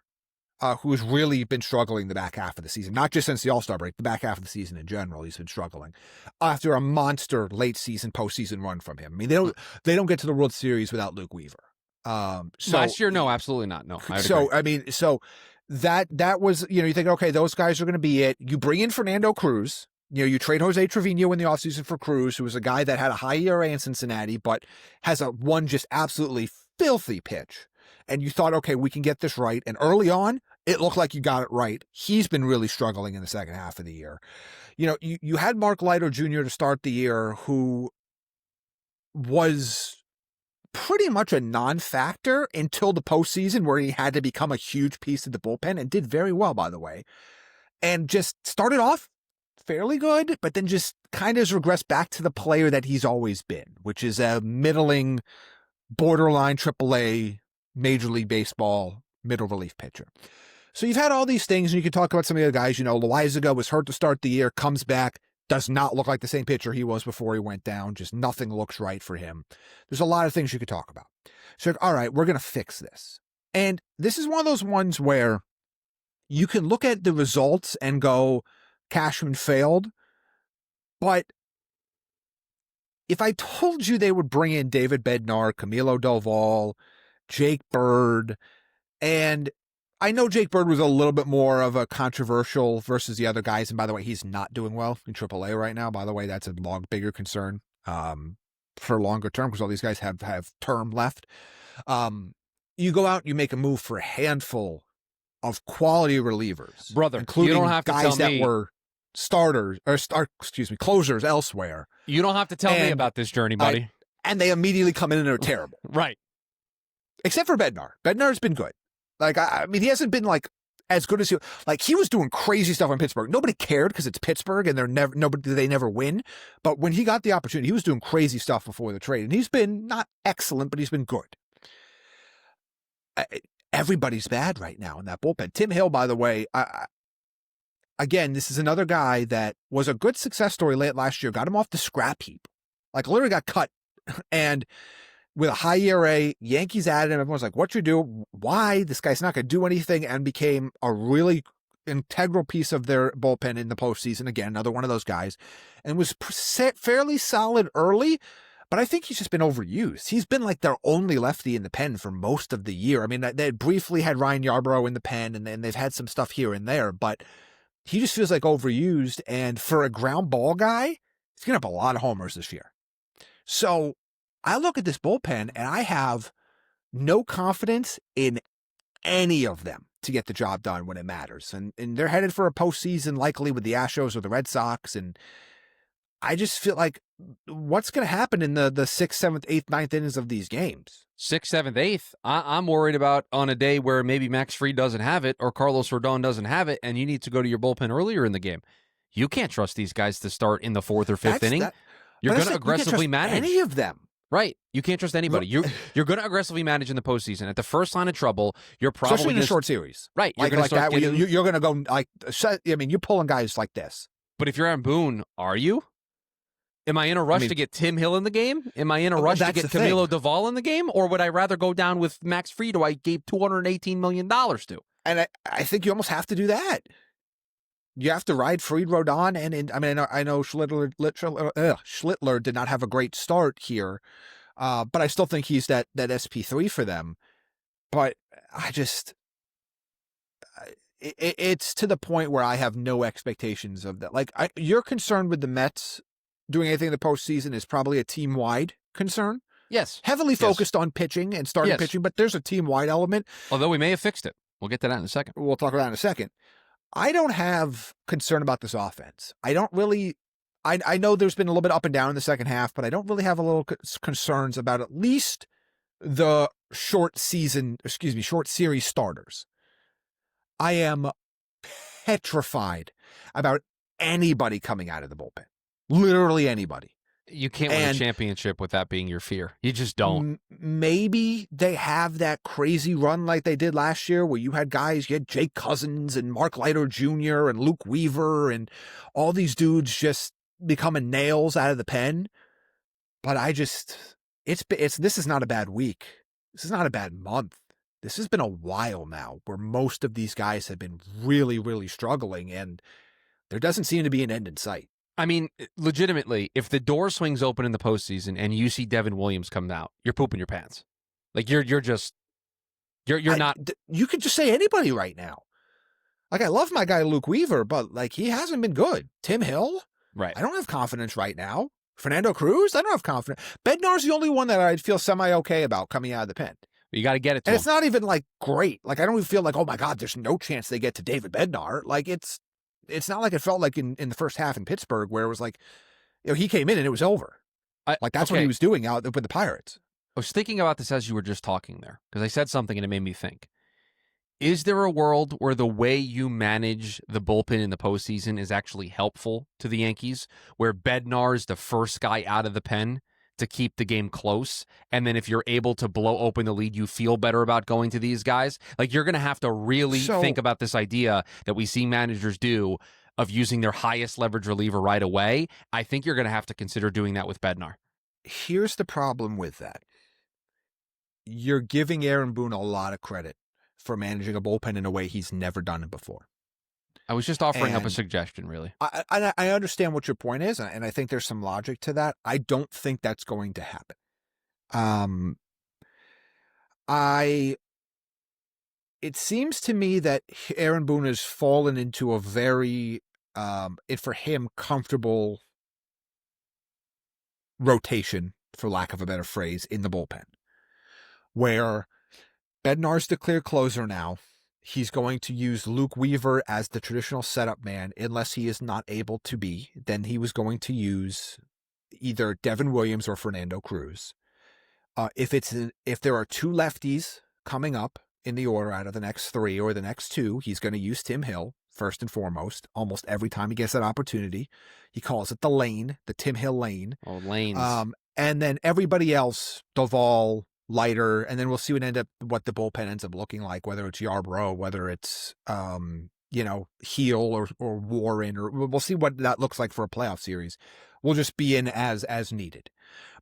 who has really been struggling the back half of the season, not just since the All-Star break, the back half of the season in general, he's been struggling after a monster late season, postseason run from him. They don't get to the World Series without Luke Weaver. Last year, no, absolutely not. No. So that was, you think, okay, those guys are going to be it. You bring in Fernando Cruz. You trade Jose Trevino in the offseason for Cruz, who was a guy that had a high ERA in Cincinnati, but has one just absolutely filthy pitch. And you thought, okay, we can get this right. And early on, it looked like you got it right. He's been really struggling in the second half of the year. You had Mark Leiter Jr. to start the year, who was pretty much a non-factor until the postseason, where he had to become a huge piece of the bullpen, and did very well, by the way. And just started off fairly good, but then just kind of has regressed back to the player that he's always been, which is a middling, borderline AAA Major League Baseball middle relief pitcher. So you've had all these things, and you can talk about some of the other guys. Loizaga was hurt to start the year, comes back, does not look like the same pitcher he was before he went down. Just nothing looks right for him. There's a lot of things you could talk about. So, all right, we're going to fix this. And this is one of those ones where you can look at the results and go, Cashman failed. But if I told you they would bring in David Bednar, Camilo Doval, Jake Bird, and I know Jake Bird was a little bit more of a controversial versus the other guys. And by the way, he's not doing well in AAA right now. By the way, that's a bigger concern for longer term, because all these guys have term left. You go out, you make a move for a handful of quality relievers, brother, including you don't have to guys that were closers elsewhere. You don't have to tell me about this journey, buddy. And they immediately come in and are terrible. Right. Except for Bednar. Bednar's been good. He hasn't been as good as he was doing crazy stuff in Pittsburgh. Nobody cared because it's Pittsburgh and they never win. But when he got the opportunity, he was doing crazy stuff before the trade, and he's been not excellent, but he's been good. Everybody's bad right now in that bullpen. Tim Hill, by the way, again, this is another guy that was a good success story late last year. Got him off the scrap heap, like literally got cut, and with a high ERA, Yankees added him. Everyone's like, what you do? Why? This guy's not going to do anything, and became a really integral piece of their bullpen in the postseason. Again, another one of those guys, and was fairly solid early, but I think he's just been overused. He's been like their only lefty in the pen for most of the year. I mean, they briefly had Ryan Yarbrough in the pen, and then they've had some stuff here and there, but he just feels like overused, and for a ground ball guy, he's going to have a lot of homers this year. So I look at this bullpen, and I have no confidence in any of them to get the job done when it matters. And they're headed for a postseason, likely with the Astros or the Red Sox. And I just feel like what's going to happen in the 6th, 7th, 8th, 9th innings of these games? 6th, 7th, 8th. I'm worried about on a day where maybe Max Fried doesn't have it or Carlos Rodon doesn't have it, and you need to go to your bullpen earlier in the game. You can't trust these guys to start in the 4th or 5th inning. You're going to aggressively manage any of them. Right. You can't trust anybody. You're going to aggressively manage in the postseason. At the first sign of trouble, you're probably especially in a short series. Right. You're going to go like, I mean, you're pulling guys like this. But if you're Aaron Boone, are you? Am I in a rush to get Tim Hill in the game? Am I in a rush to get Camilo Doval in the game? Or would I rather go down with Max Fried, who I gave $218 million to? And I think you almost have to do that. You have to ride Fried, Rodon, and I mean, I know Schlittler did not have a great start here, but I still think he's that SP3 for them. But I just, it's to the point where I have no expectations of that. Like, you're concerned with the Mets doing anything in the postseason is probably a team-wide concern. Yes. Heavily focused on pitching and starting pitching, but there's a team-wide element. Although we may have fixed it. We'll get to that in a second. We'll talk about it in a second. I don't have concern about this offense. I don't really, I know there's been a little bit up and down in the second half, but I don't really have a little concerns about at least the short series starters. I am petrified about anybody coming out of the bullpen. Literally anybody. You can't win a championship with that being your fear. You just don't. Maybe they have that crazy run like they did last year where you had Jake Cousins and Mark Leiter Jr. and Luke Weaver and all these dudes just becoming nails out of the pen. But this is not a bad week. This is not a bad month. This has been a while now where most of these guys have been really, really struggling, and there doesn't seem to be an end in sight. I mean, legitimately, if the door swings open in the postseason and you see Devin Williams come out, you're pooping your pants. Like you're not. You could just say anybody right now. Like, I love my guy Luke Weaver, but like, he hasn't been good. Tim Hill, right? I don't have confidence right now. Fernando Cruz, I don't have confidence. Bednar's the only one that I'd feel semi-okay about coming out of the pen. You got to get it to him. It's not even like great. Like, I don't even feel like, oh my God, there's no chance they get to David Bednar. Like, it's not like it felt like in the first half in Pittsburgh where it was like, he came in and it was over. That's what he was doing out with the Pirates. I was thinking about this as you were just talking there, because I said something and it made me think. Is there a world where the way you manage the bullpen in the postseason is actually helpful to the Yankees, where Bednar is the first guy out of the pen to keep the game close, and then if you're able to blow open the lead, you feel better about going to these guys? Like, you're going to have to really think about this idea that we see managers do of using their highest leverage reliever right away. I think you're going to have to consider doing that with Bednar. Here's the problem with that. You're giving Aaron Boone a lot of credit for managing a bullpen in a way he's never done it before. I was just offering up a suggestion, really. I understand what your point is, and I think there's some logic to that. I don't think that's going to happen. It seems to me that Aaron Boone has fallen into a very, for him, comfortable rotation, for lack of a better phrase, in the bullpen, where Bednar's the clear closer now. He's going to use Luke Weaver as the traditional setup man, unless he is not able to be. Then he was going to use either Devin Williams or Fernando Cruz. If there are two lefties coming up in the order out of the next 3 or the next 2, he's going to use Tim Hill first and foremost. Almost every time he gets that opportunity, he calls it the Tim Hill lane. Oh, lanes. And then everybody else, Duvall, Leiter, and then we'll see what the bullpen ends up looking like, whether it's Yarbrough, whether it's Heel or Warren, or we'll see what that looks like for a playoff series. We'll just be in as needed.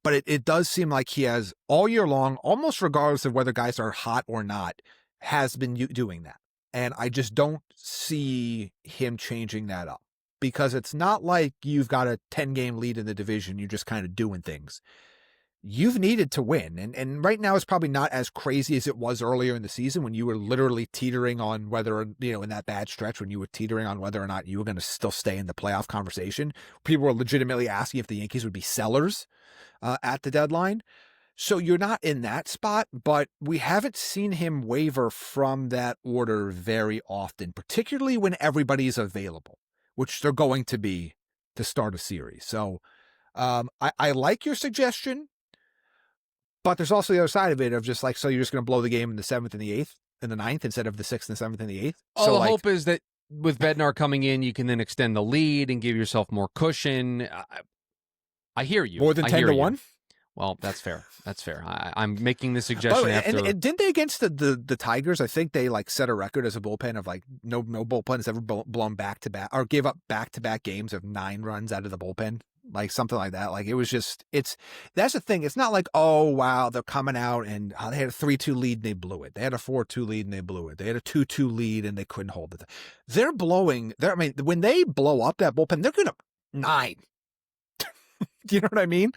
But it does seem like he has all year long, almost regardless of whether guys are hot or not, has been doing that. And I just don't see him changing that up, because it's not like you've got a 10-game lead in the division. You're just kind of doing things. You've needed to win. And right now it's probably not as crazy as it was earlier in the season, when you were literally teetering on whether, in that bad stretch when you were teetering on whether or not you were going to still stay in the playoff conversation. People were legitimately asking if the Yankees would be sellers at the deadline. So you're not in that spot, but we haven't seen him waver from that order very often, particularly when everybody's available, which they're going to be to start a series. So I like your suggestion, but there's also the other side of it of just like, so you're just going to blow the game in the 7th and the 8th and the 9th instead of the 6th and 7th and the 8th. Oh, so the hope is that with Bednar coming in, you can then extend the lead and give yourself more cushion. I hear you. More than 10-1? Well, that's fair. That's fair. I'm making this suggestion after. And didn't they against the Tigers? I think they set a record as a bullpen of no bullpen has ever blown back to back or gave up back to back games of 9 runs out of the bullpen, something like that. It was just that's the thing. It's not like, oh wow, they're coming out and they had a 3-2 lead and they blew it. They had a 4-2 lead and they blew it. They had a 2-2 lead and they couldn't hold it. They're blowing. When they blow up that bullpen, they're gonna 9. Do you know what I mean?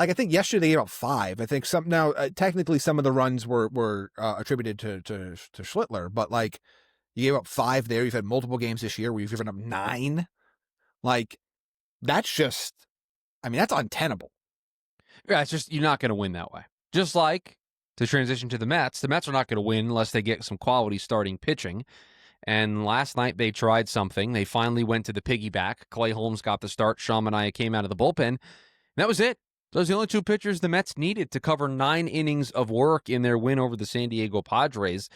I think yesterday they gave up 5. I think technically some of the runs were attributed to Schlittler, but you gave up 5 there. You've had multiple games this year where you've given up 9. That's just, that's untenable. Yeah, it's just, you're not going to win that way. Just like, to transition to the Mets are not going to win unless they get some quality starting pitching. And last night they tried something. They finally went to the piggyback. Clay Holmes got the start. Sean Manaea came out of the bullpen. And that was it. Those are the only 2 pitchers the Mets needed to cover 9 innings of work in their win over the San Diego Padres.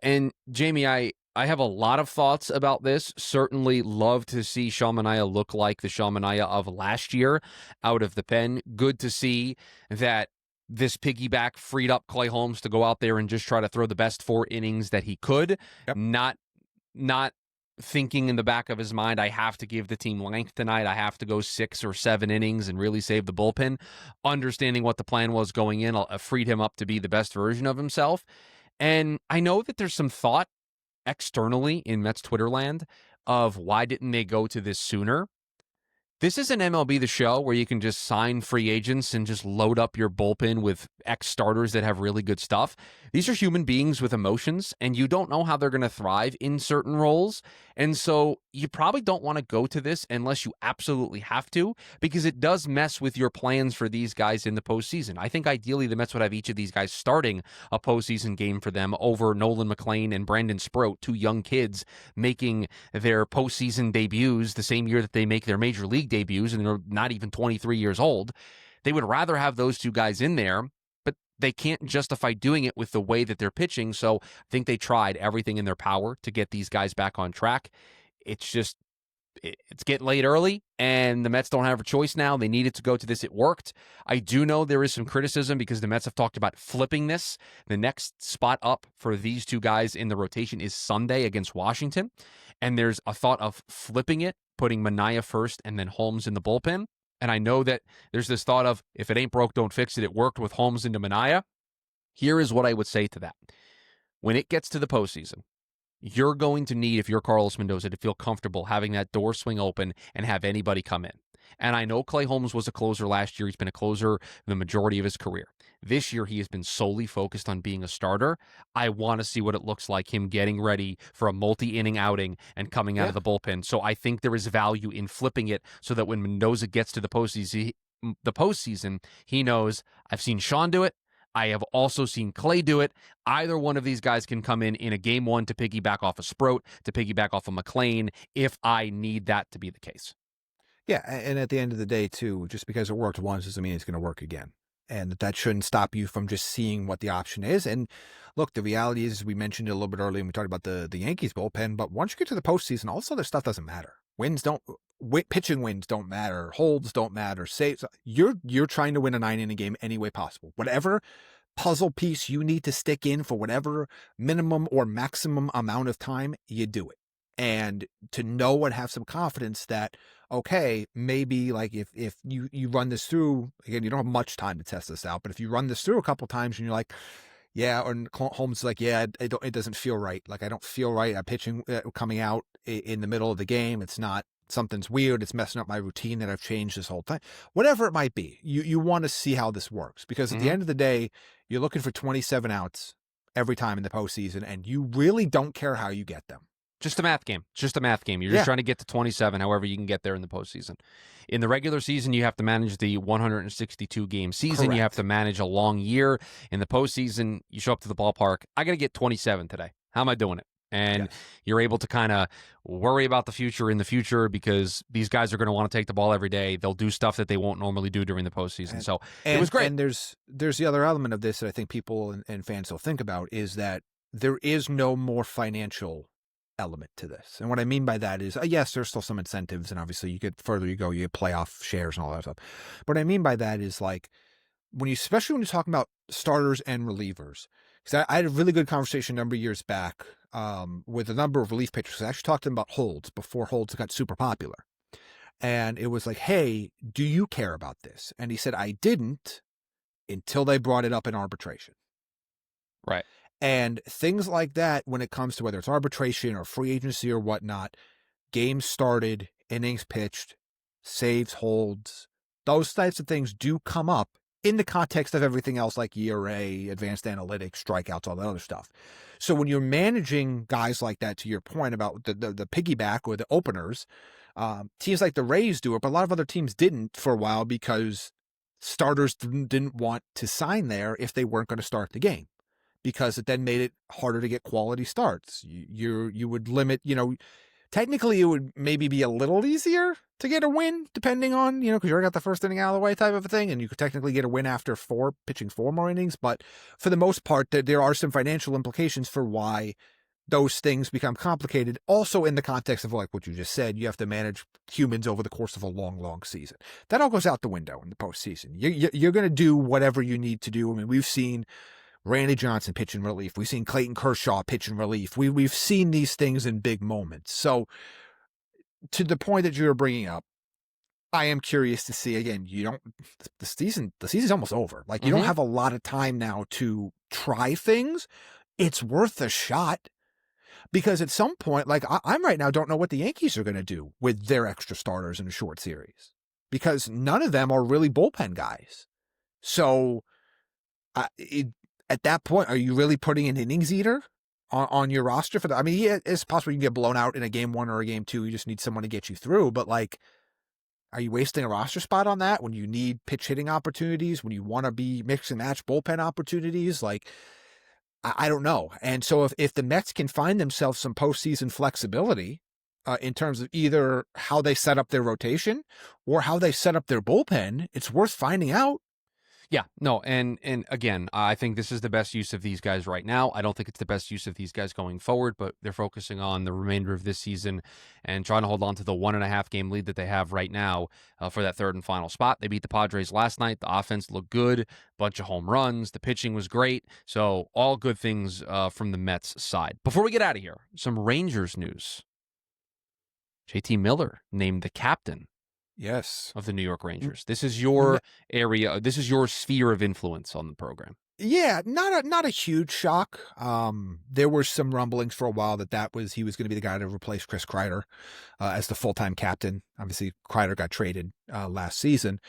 And Jamie, I have a lot of thoughts about this. Certainly love to see Sean Manaea look like the Sean Manaea of last year out of the pen. Good to see that this piggyback freed up Clay Holmes to go out there and just try to throw the best 4 innings that he could. Yep. Not thinking in the back of his mind, I have to give the team length tonight. I have to go 6 or 7 innings and really save the bullpen. Understanding what the plan was going in, freed him up to be the best version of himself. And I know that there's some thought externally in Mets Twitter land of why didn't they go to this sooner? This is an MLB The Show where you can just sign free agents and just load up your bullpen with ex-starters that have really good stuff. These are human beings with emotions, and you don't know how they're going to thrive in certain roles. And so you probably don't want to go to this unless you absolutely have to, because it does mess with your plans for these guys in the postseason. I think ideally the Mets would have each of these guys starting a postseason game for them over Nolan McLean and Brandon Sproat, 2 young kids making their postseason debuts the same year that they make their major league debuts, and they're not even 23 years old. They would rather have those 2 guys in there, but they can't justify doing it with the way that they're pitching. So I think they tried everything in their power to get these guys back on track. It's just, it's getting late early, and the Mets don't have a choice now. They needed to go to this. It worked. I do know there is some criticism because the Mets have talked about flipping this. The next spot up for these 2 guys in the rotation is Sunday against Washington, and there's a thought of flipping it, putting Manaea first and then Holmes in the bullpen. And I know that there's this thought of, if it ain't broke, don't fix it. It worked with Holmes into Manaea. Here is what I would say to that. When it gets to the postseason, you're going to need, if you're Carlos Mendoza, to feel comfortable having that door swing open and have anybody come in. And I know Clay Holmes was a closer last year. He's been a closer the majority of his career. This year, he has been solely focused on being a starter. I want to see what it looks like, him getting ready for a multi-inning outing and coming out of the bullpen. So I think there is value in flipping it so that when Mendoza gets to the postseason, he knows, I've seen Sean do it. I have also seen Clay do it. Either one of these guys can come in a game 1 to piggyback off of Sproat, to piggyback off of McLean, if I need that to be the case. Yeah, and at the end of the day, too, just because it worked once doesn't mean it's going to work again. and that shouldn't stop you from just seeing what the option is. And look, the reality is, we mentioned it a little bit earlier when we talked about the Yankees bullpen, but once you get to the postseason, all this other stuff doesn't matter. Pitching wins don't matter, holds don't matter, saves. You're trying to win a 9-inning game any way possible. Whatever puzzle piece you need to stick in for whatever minimum or maximum amount of time, you do it. And to know and have some confidence that, okay, maybe like if you run this through, again, you don't have much time to test this out, but if you run this through a couple times and you're like, yeah, or Holmes is like, yeah, it doesn't feel right. Like, I don't feel right. I'm pitching coming out in the middle of the game. It's not, something's weird. It's messing up my routine that I've changed this whole time. Whatever it might be, you want to see how this works, because at the end of the day, you're looking for 27 outs every time in the postseason, and you really don't care how you get them. Just a math game. Just a math game. You're just trying to get to 27, however you can get there in the postseason. In the regular season, you have to manage the 162-game season. Correct. You have to manage a long year. In the postseason, you show up to the ballpark. I got to get 27 today. How am I doing it? And you're able to kind of worry about the future in the future, because these guys are going to want to take the ball every day. They'll do stuff that they won't normally do during the postseason. It was great. And there's the other element of this that I think people and fans will think about, is that there is no more financial element to this. And what I mean by that is, yes, there's still some incentives, and obviously you get further you go, you get playoff shares and all that stuff. But what I mean by that is, like, especially when you're talking about starters and relievers, because I had a really good conversation a number of years back with a number of relief pitchers. I actually talked to them about holds before holds got super popular. And it was like, hey, do you care about this? And he said, I didn't until they brought it up in arbitration. Right. And things like that, when it comes to whether it's arbitration or free agency or whatnot, games started, innings pitched, saves, holds, those types of things do come up in the context of everything else, like ERA, advanced analytics, strikeouts, all that other stuff. So when you're managing guys like that, to your point about the piggyback or the openers, teams like the Rays do it, but a lot of other teams didn't for a while, because starters didn't want to sign there if they weren't going to start the game, because it then made it harder to get quality starts. You would limit, technically it would maybe be a little easier to get a win, depending on, because you already got the first inning out of the way type of a thing, and you could technically get a win after pitching 4 more innings. But for the most part, there are some financial implications for why those things become complicated. Also in the context of, like what you just said, you have to manage humans over the course of a long, long season. That all goes out the window in the postseason. You're going to do whatever you need to do. I mean, we've seen Randy Johnson pitch in relief. We've seen Clayton Kershaw pitch in relief. We've seen these things in big moments. So to the point that you're bringing up, I am curious to see, again, the season's almost over. Like, you don't have a lot of time now to try things. It's worth a shot, because at some point, like I'm right now, don't know what the Yankees are going to do with their extra starters in a short series, because none of them are really bullpen guys. So at that point, are you really putting an innings eater on your roster for that? I mean, yeah, it's possible you can get blown out in a game 1 or a game 2. You just need someone to get you through. But, like, are you wasting a roster spot on that when you need pitch hitting opportunities, when you want to be mix and match bullpen opportunities? Like, I don't know. And so if the Mets can find themselves some postseason flexibility in terms of either how they set up their rotation or how they set up their bullpen, it's worth finding out. Yeah, no, and again, I think this is the best use of these guys right now. I don't think it's the best use of these guys going forward, but they're focusing on the remainder of this season and trying to hold on to the 1.5-game lead that they have right now for that third and final spot. They beat the Padres last night. The offense looked good, bunch of home runs. The pitching was great. So all good things from the Mets side. Before we get out of here, some Rangers news. JT Miller named the captain of the New York Rangers. This is your area. This is your sphere of influence on the program. Yeah, not a huge shock. There were some rumblings for a while that he was going to be the guy to replace Chris Kreider as the full-time captain. Obviously, Kreider got traded last season.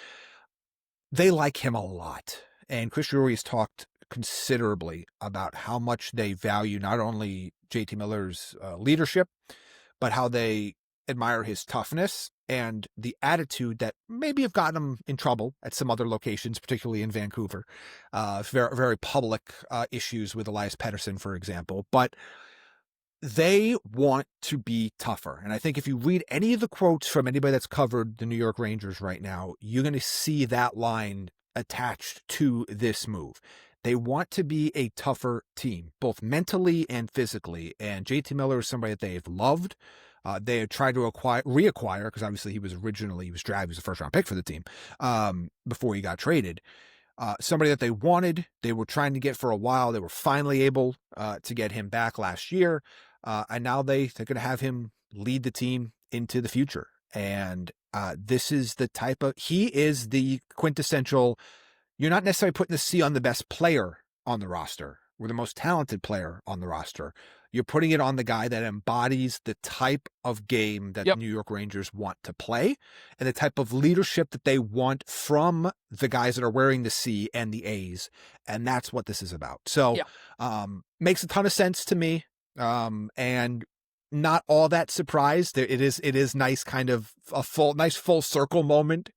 They like him a lot, and Chris Drury has talked considerably about how much they value not only JT Miller's leadership, but how they admire his toughness and the attitude that maybe have gotten him in trouble at some other locations, particularly in Vancouver. Very, very public issues with Elias Pettersson, for example. But they want to be tougher. And I think if you read any of the quotes from anybody that's covered the New York Rangers right now, you're going to see that line attached to this move. They want to be a tougher team, both mentally and physically. And JT Miller is somebody that they've loved. They had tried to reacquire, because obviously he was drafted, he was a first round pick for the team before he got traded. Somebody that they wanted, they were trying to get for a while. They were finally able to get him back last year. And now they're going to have him lead the team into the future. And this is he is the quintessential, you're not necessarily putting the C on the best player on the roster or the most talented player on the roster. You're putting it on the guy that embodies the type of game that the New York Rangers want to play and the type of leadership that they want from the guys that are wearing the C and the A's. And that's what this is about. So makes a ton of sense to me. And not all that surprised. It is nice, kind of a full circle moment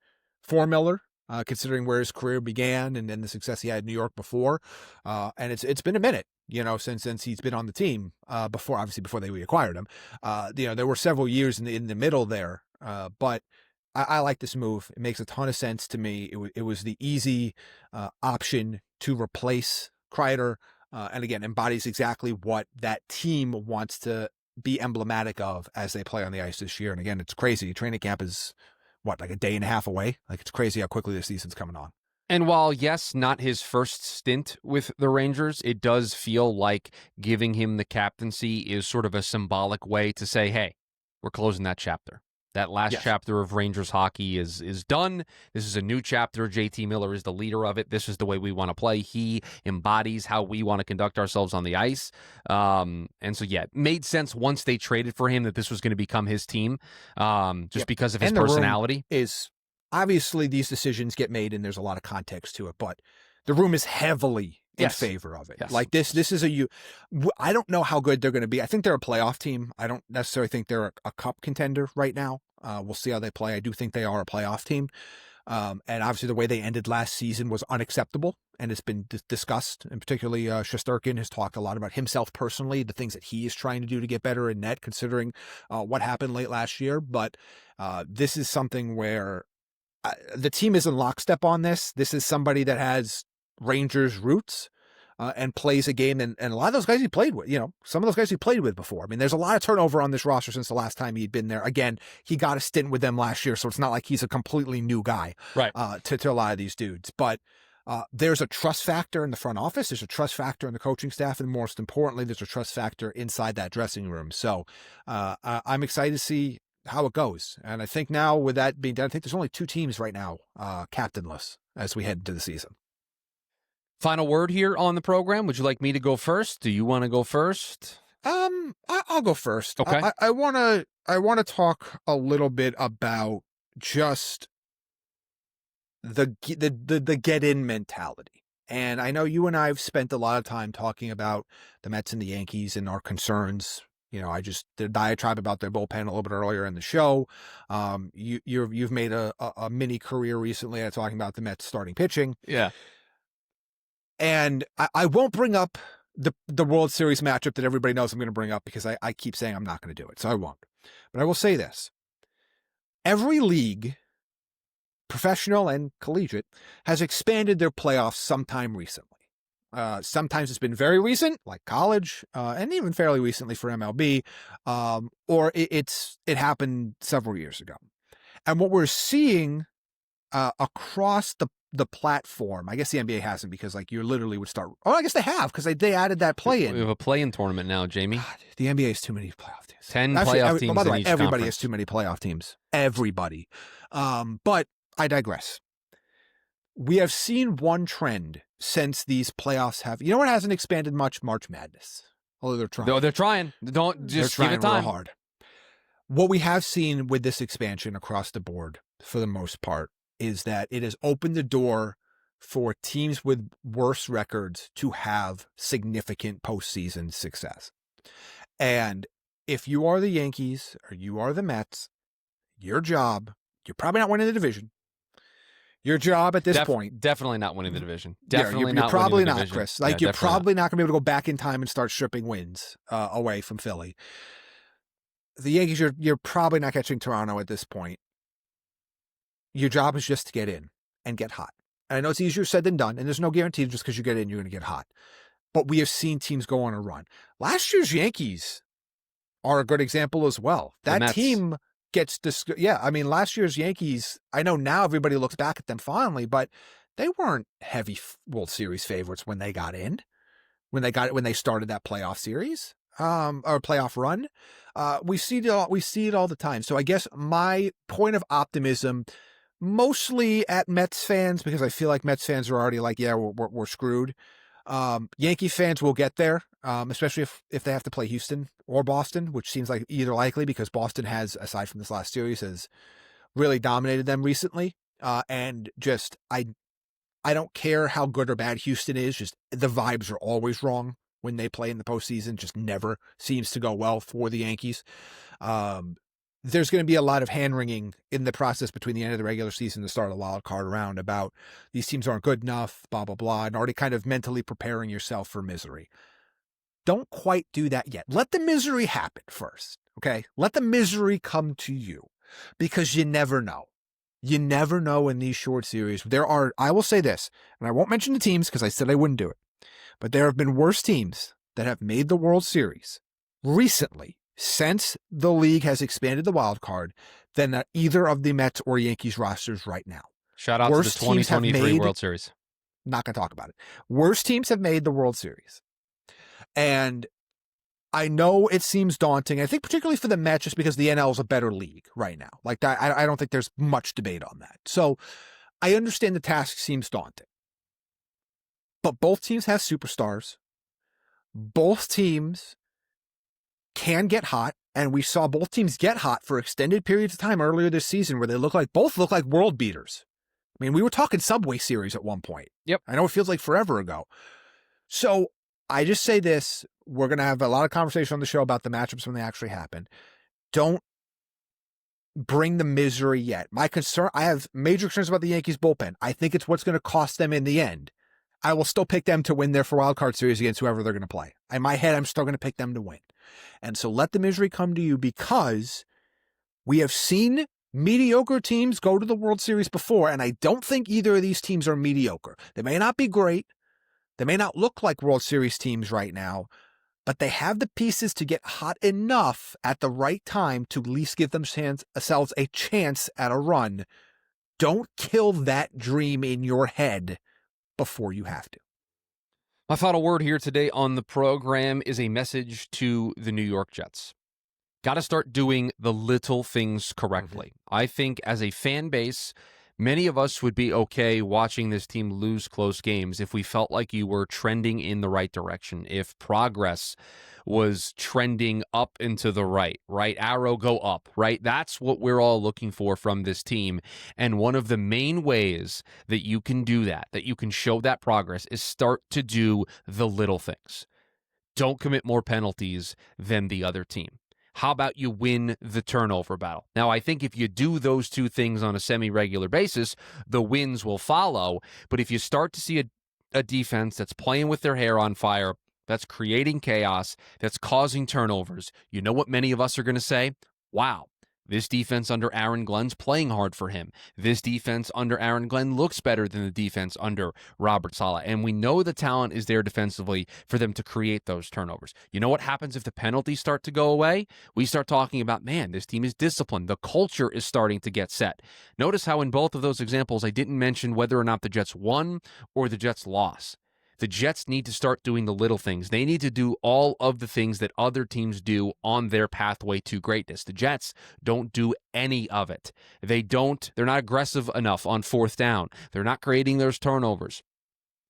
for Miller, considering where his career began and the success he had in New York before. And it's been a minute, since he's been on the team, before they reacquired him. There were several years in the middle there. But I like this move. It makes a ton of sense to me. It was the easy option to replace Kreider, and again, embodies exactly what that team wants to be emblematic of as they play on the ice this year. And again, it's crazy. Training camp is like a day and a half away. Like, it's crazy how quickly the season's coming on. And while, yes, not his first stint with the Rangers, it does feel like giving him the captaincy is sort of a symbolic way to say, hey, we're closing that chapter. That last chapter of Rangers hockey is done. This is a new chapter. JT Miller is the leader of it. This is the way we want to play. He embodies how we want to conduct ourselves on the ice. And so, it made sense once they traded for him that this was going to become his team, because of his personality. Is obviously these decisions get made, and there's a lot of context to it, but the room is heavily in favor of it. Yes. Like this is I don't know how good they're going to be. I think they're a playoff team. I don't necessarily think they're a cup contender right now. We'll see how they play. I do think they are a playoff team. And obviously the way they ended last season was unacceptable, and it's been discussed, and particularly Shesterkin has talked a lot about himself personally, the things that he is trying to do to get better in net, considering what happened late last year. But this is something where the team is in lockstep on this. This is somebody that has Rangers roots and plays a game, and a lot of those guys he played with, some of those guys he played with before. I mean, there's a lot of turnover on this roster since the last time he'd been there. Again, he got a stint with them last year, so it's not like he's a completely new guy, right? To a lot of these dudes. But there's a trust factor in the front office. There's a trust factor in the coaching staff, and most importantly, there's a trust factor inside that dressing room. So I'm excited to see how it goes. And I think now, with that being done, I think there's only 2 teams right now captainless as we head into the season. Final word here on the program. Would you like me to go first? Do you want to go first? I'll go first. Okay. I want to talk a little bit about just the get in mentality. And I know you and I have spent a lot of time talking about the Mets and the Yankees and our concerns. I just did a diatribe about their bullpen a little bit earlier in the show. You've made a mini career recently at talking about the Mets starting pitching. Yeah. And I won't bring up the World Series matchup that everybody knows I'm going to bring up, because I keep saying I'm not going to do it. So I won't. But I will say this. Every league, professional and collegiate, has expanded their playoffs sometime recently. Sometimes it's been very recent, like college, and even fairly recently for MLB, or it happened several years ago. And what we're seeing across the platform, I guess the NBA hasn't, because you literally would start. Oh, I guess they have, because they added that play-in. We have a play-in tournament now, Jamie. God, the NBA has too many playoff teams. 10 playoff teams. By the way, in each everybody conference. has too many playoff teams. Everybody. But I digress. We have seen one trend since these playoffs have. You know what hasn't expanded much? March Madness. Although they're trying. No, they're trying. Don't just give it time. Real hard. What we have seen with this expansion across the board, for the most part, is that it has opened the door for teams with worse records to have significant postseason success. And if you are the Yankees or you are the Mets, your job, you're probably not winning the division. Your job at this point. Definitely not winning the division. You're not probably winning the not, division. Chris. You're probably not going to be able to go back in time and start stripping wins away from Philly. The Yankees, you're probably not catching Toronto at this point. Your job is just to get in and get hot. And I know it's easier said than done, and there's no guarantee just because you get in, you're going to get hot. But we have seen teams go on a run. Last year's Yankees are a good example as well. That team gets last year's Yankees, I know now everybody looks back at them fondly, but they weren't heavy World Series favorites when they got in, when they started that playoff series, or playoff run. We see it all the time. So I guess my point of optimism, mostly at Mets fans, because I feel like Mets fans are already like, yeah, we're screwed. Yankee fans will get there, especially if they have to play Houston or Boston, which seems like either likely because Boston has, aside from this last series, has really dominated them recently. And just, I don't care how good or bad Houston is, just the vibes are always wrong when they play in the postseason, just never seems to go well for the Yankees. There's going to be a lot of hand-wringing in the process between the end of the regular season and the start of the wild card round about these teams aren't good enough, blah, blah, blah, and already kind of mentally preparing yourself for misery. Don't quite do that yet. Let the misery happen first, okay? Let the misery come to you, because you never know. You never know in these short series. I will say this, and I won't mention the teams because I said I wouldn't do it, but there have been worse teams that have made the World Series recently, since the league has expanded the wild card, than either of the Mets or Yankees rosters right now. Shout out to the 2023 World Series. Not going to talk about it. Worst teams have made the World Series. And I know it seems daunting. I think particularly for the Mets, just because the NL is a better league right now. Like, I don't think there's much debate on that. So I understand the task seems daunting. But both teams have superstars. Both teams can get hot, and we saw both teams get hot for extended periods of time earlier this season where they both look like world beaters. I mean, we were talking Subway Series at one point. Yep. I know it feels like forever ago. So I just say this, we're going to have a lot of conversation on the show about the matchups when they actually happen. Don't bring the misery yet. I have major concerns about the Yankees bullpen. I think it's what's going to cost them in the end. I will still pick them to win their wild card series against whoever they're going to play. In my head, I'm still going to pick them to win. And so let the misery come to you, because we have seen mediocre teams go to the World Series before, and I don't think either of these teams are mediocre. They may not be great. They may not look like World Series teams right now, but they have the pieces to get hot enough at the right time to at least give themselves a chance at a run. Don't kill that dream in your head before you have to. My final word here today on the program is a message to the New York Jets. Got to start doing the little things correctly. Mm-hmm. I think as a fan base, many of us would be okay watching this team lose close games if we felt like you were trending in the right direction, if progress was trending up and to the right arrow go up, right? That's what we're all looking for from this team. And one of the main ways that you can do that you can show that progress, is start to do the little things. Don't commit more penalties than the other team. How about you win the turnover battle? Now, I think if you do those two things on a semi-regular basis, the wins will follow. But if you start to see a defense that's playing with their hair on fire, that's creating chaos, that's causing turnovers, you know what many of us are going to say? Wow, this defense under Aaron Glenn's playing hard for him. This defense under Aaron Glenn looks better than the defense under Robert Saleh. And we know the talent is there defensively for them to create those turnovers. You know what happens if the penalties start to go away? We start talking about, man, this team is disciplined. The culture is starting to get set. Notice how in both of those examples, I didn't mention whether or not the Jets won or the Jets lost. The Jets need to start doing the little things. They need to do all of the things that other teams do on their pathway to greatness. The Jets don't do any of it. They're not aggressive enough on fourth down. They're not creating those turnovers.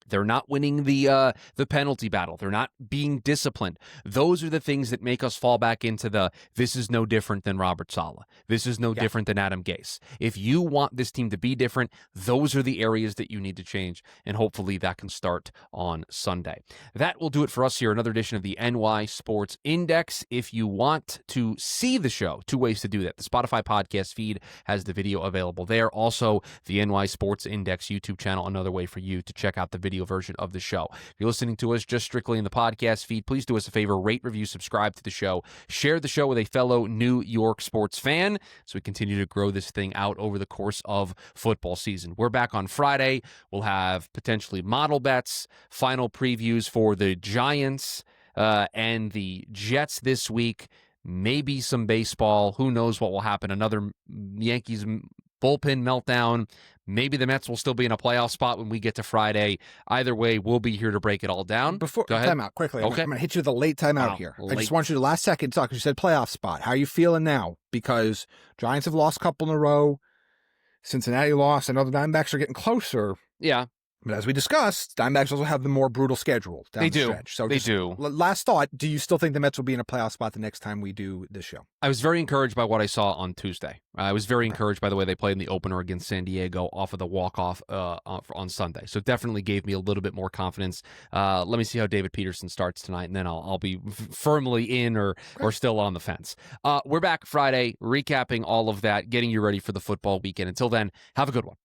They're not winning the penalty battle. They're not being disciplined. Those are the things that make us fall back into this is no different than Robert Saleh. This is no different than Adam Gase. If you want this team to be different, those are the areas that you need to change, and hopefully that can start on Sunday. That will do it for us here, another edition of the NY Sports Index. If you want to see the show, two ways to do that. The Spotify podcast feed has the video available there. Also, the NY Sports Index YouTube channel, another way for you to check out the video video version of the show. If you're listening to us just strictly in the podcast feed, please do us a favor, rate, review, subscribe to the show, share the show with a fellow New York sports fan so we continue to grow this thing out over the course of football season. We're back on Friday. We'll have potentially model bets, final previews for the Giants and the Jets this week, maybe some baseball. Who knows what will happen? Another Yankees bullpen meltdown. Maybe the Mets will still be in a playoff spot when we get to Friday. Either way, we'll be here to break it all down. Before Go ahead. timeout, quickly. Okay. I'm going to hit you with a late timeout here. I just want you to last second talk. You said playoff spot. How are you feeling now? Because Giants have lost a couple in a row. Cincinnati lost. I know the Diamondbacks are getting closer. Yeah. But as we discussed, Diamondbacks also have the more brutal schedule down the stretch. So they do. Last thought, do you still think the Mets will be in a playoff spot the next time we do this show? I was very encouraged by what I saw on Tuesday. I was very encouraged by the way they played in the opener against San Diego off of the walk-off on Sunday. So it definitely gave me a little bit more confidence. Let me see how David Peterson starts tonight, and then I'll be firmly in or still on the fence. We're back Friday, recapping all of that, getting you ready for the football weekend. Until then, have a good one.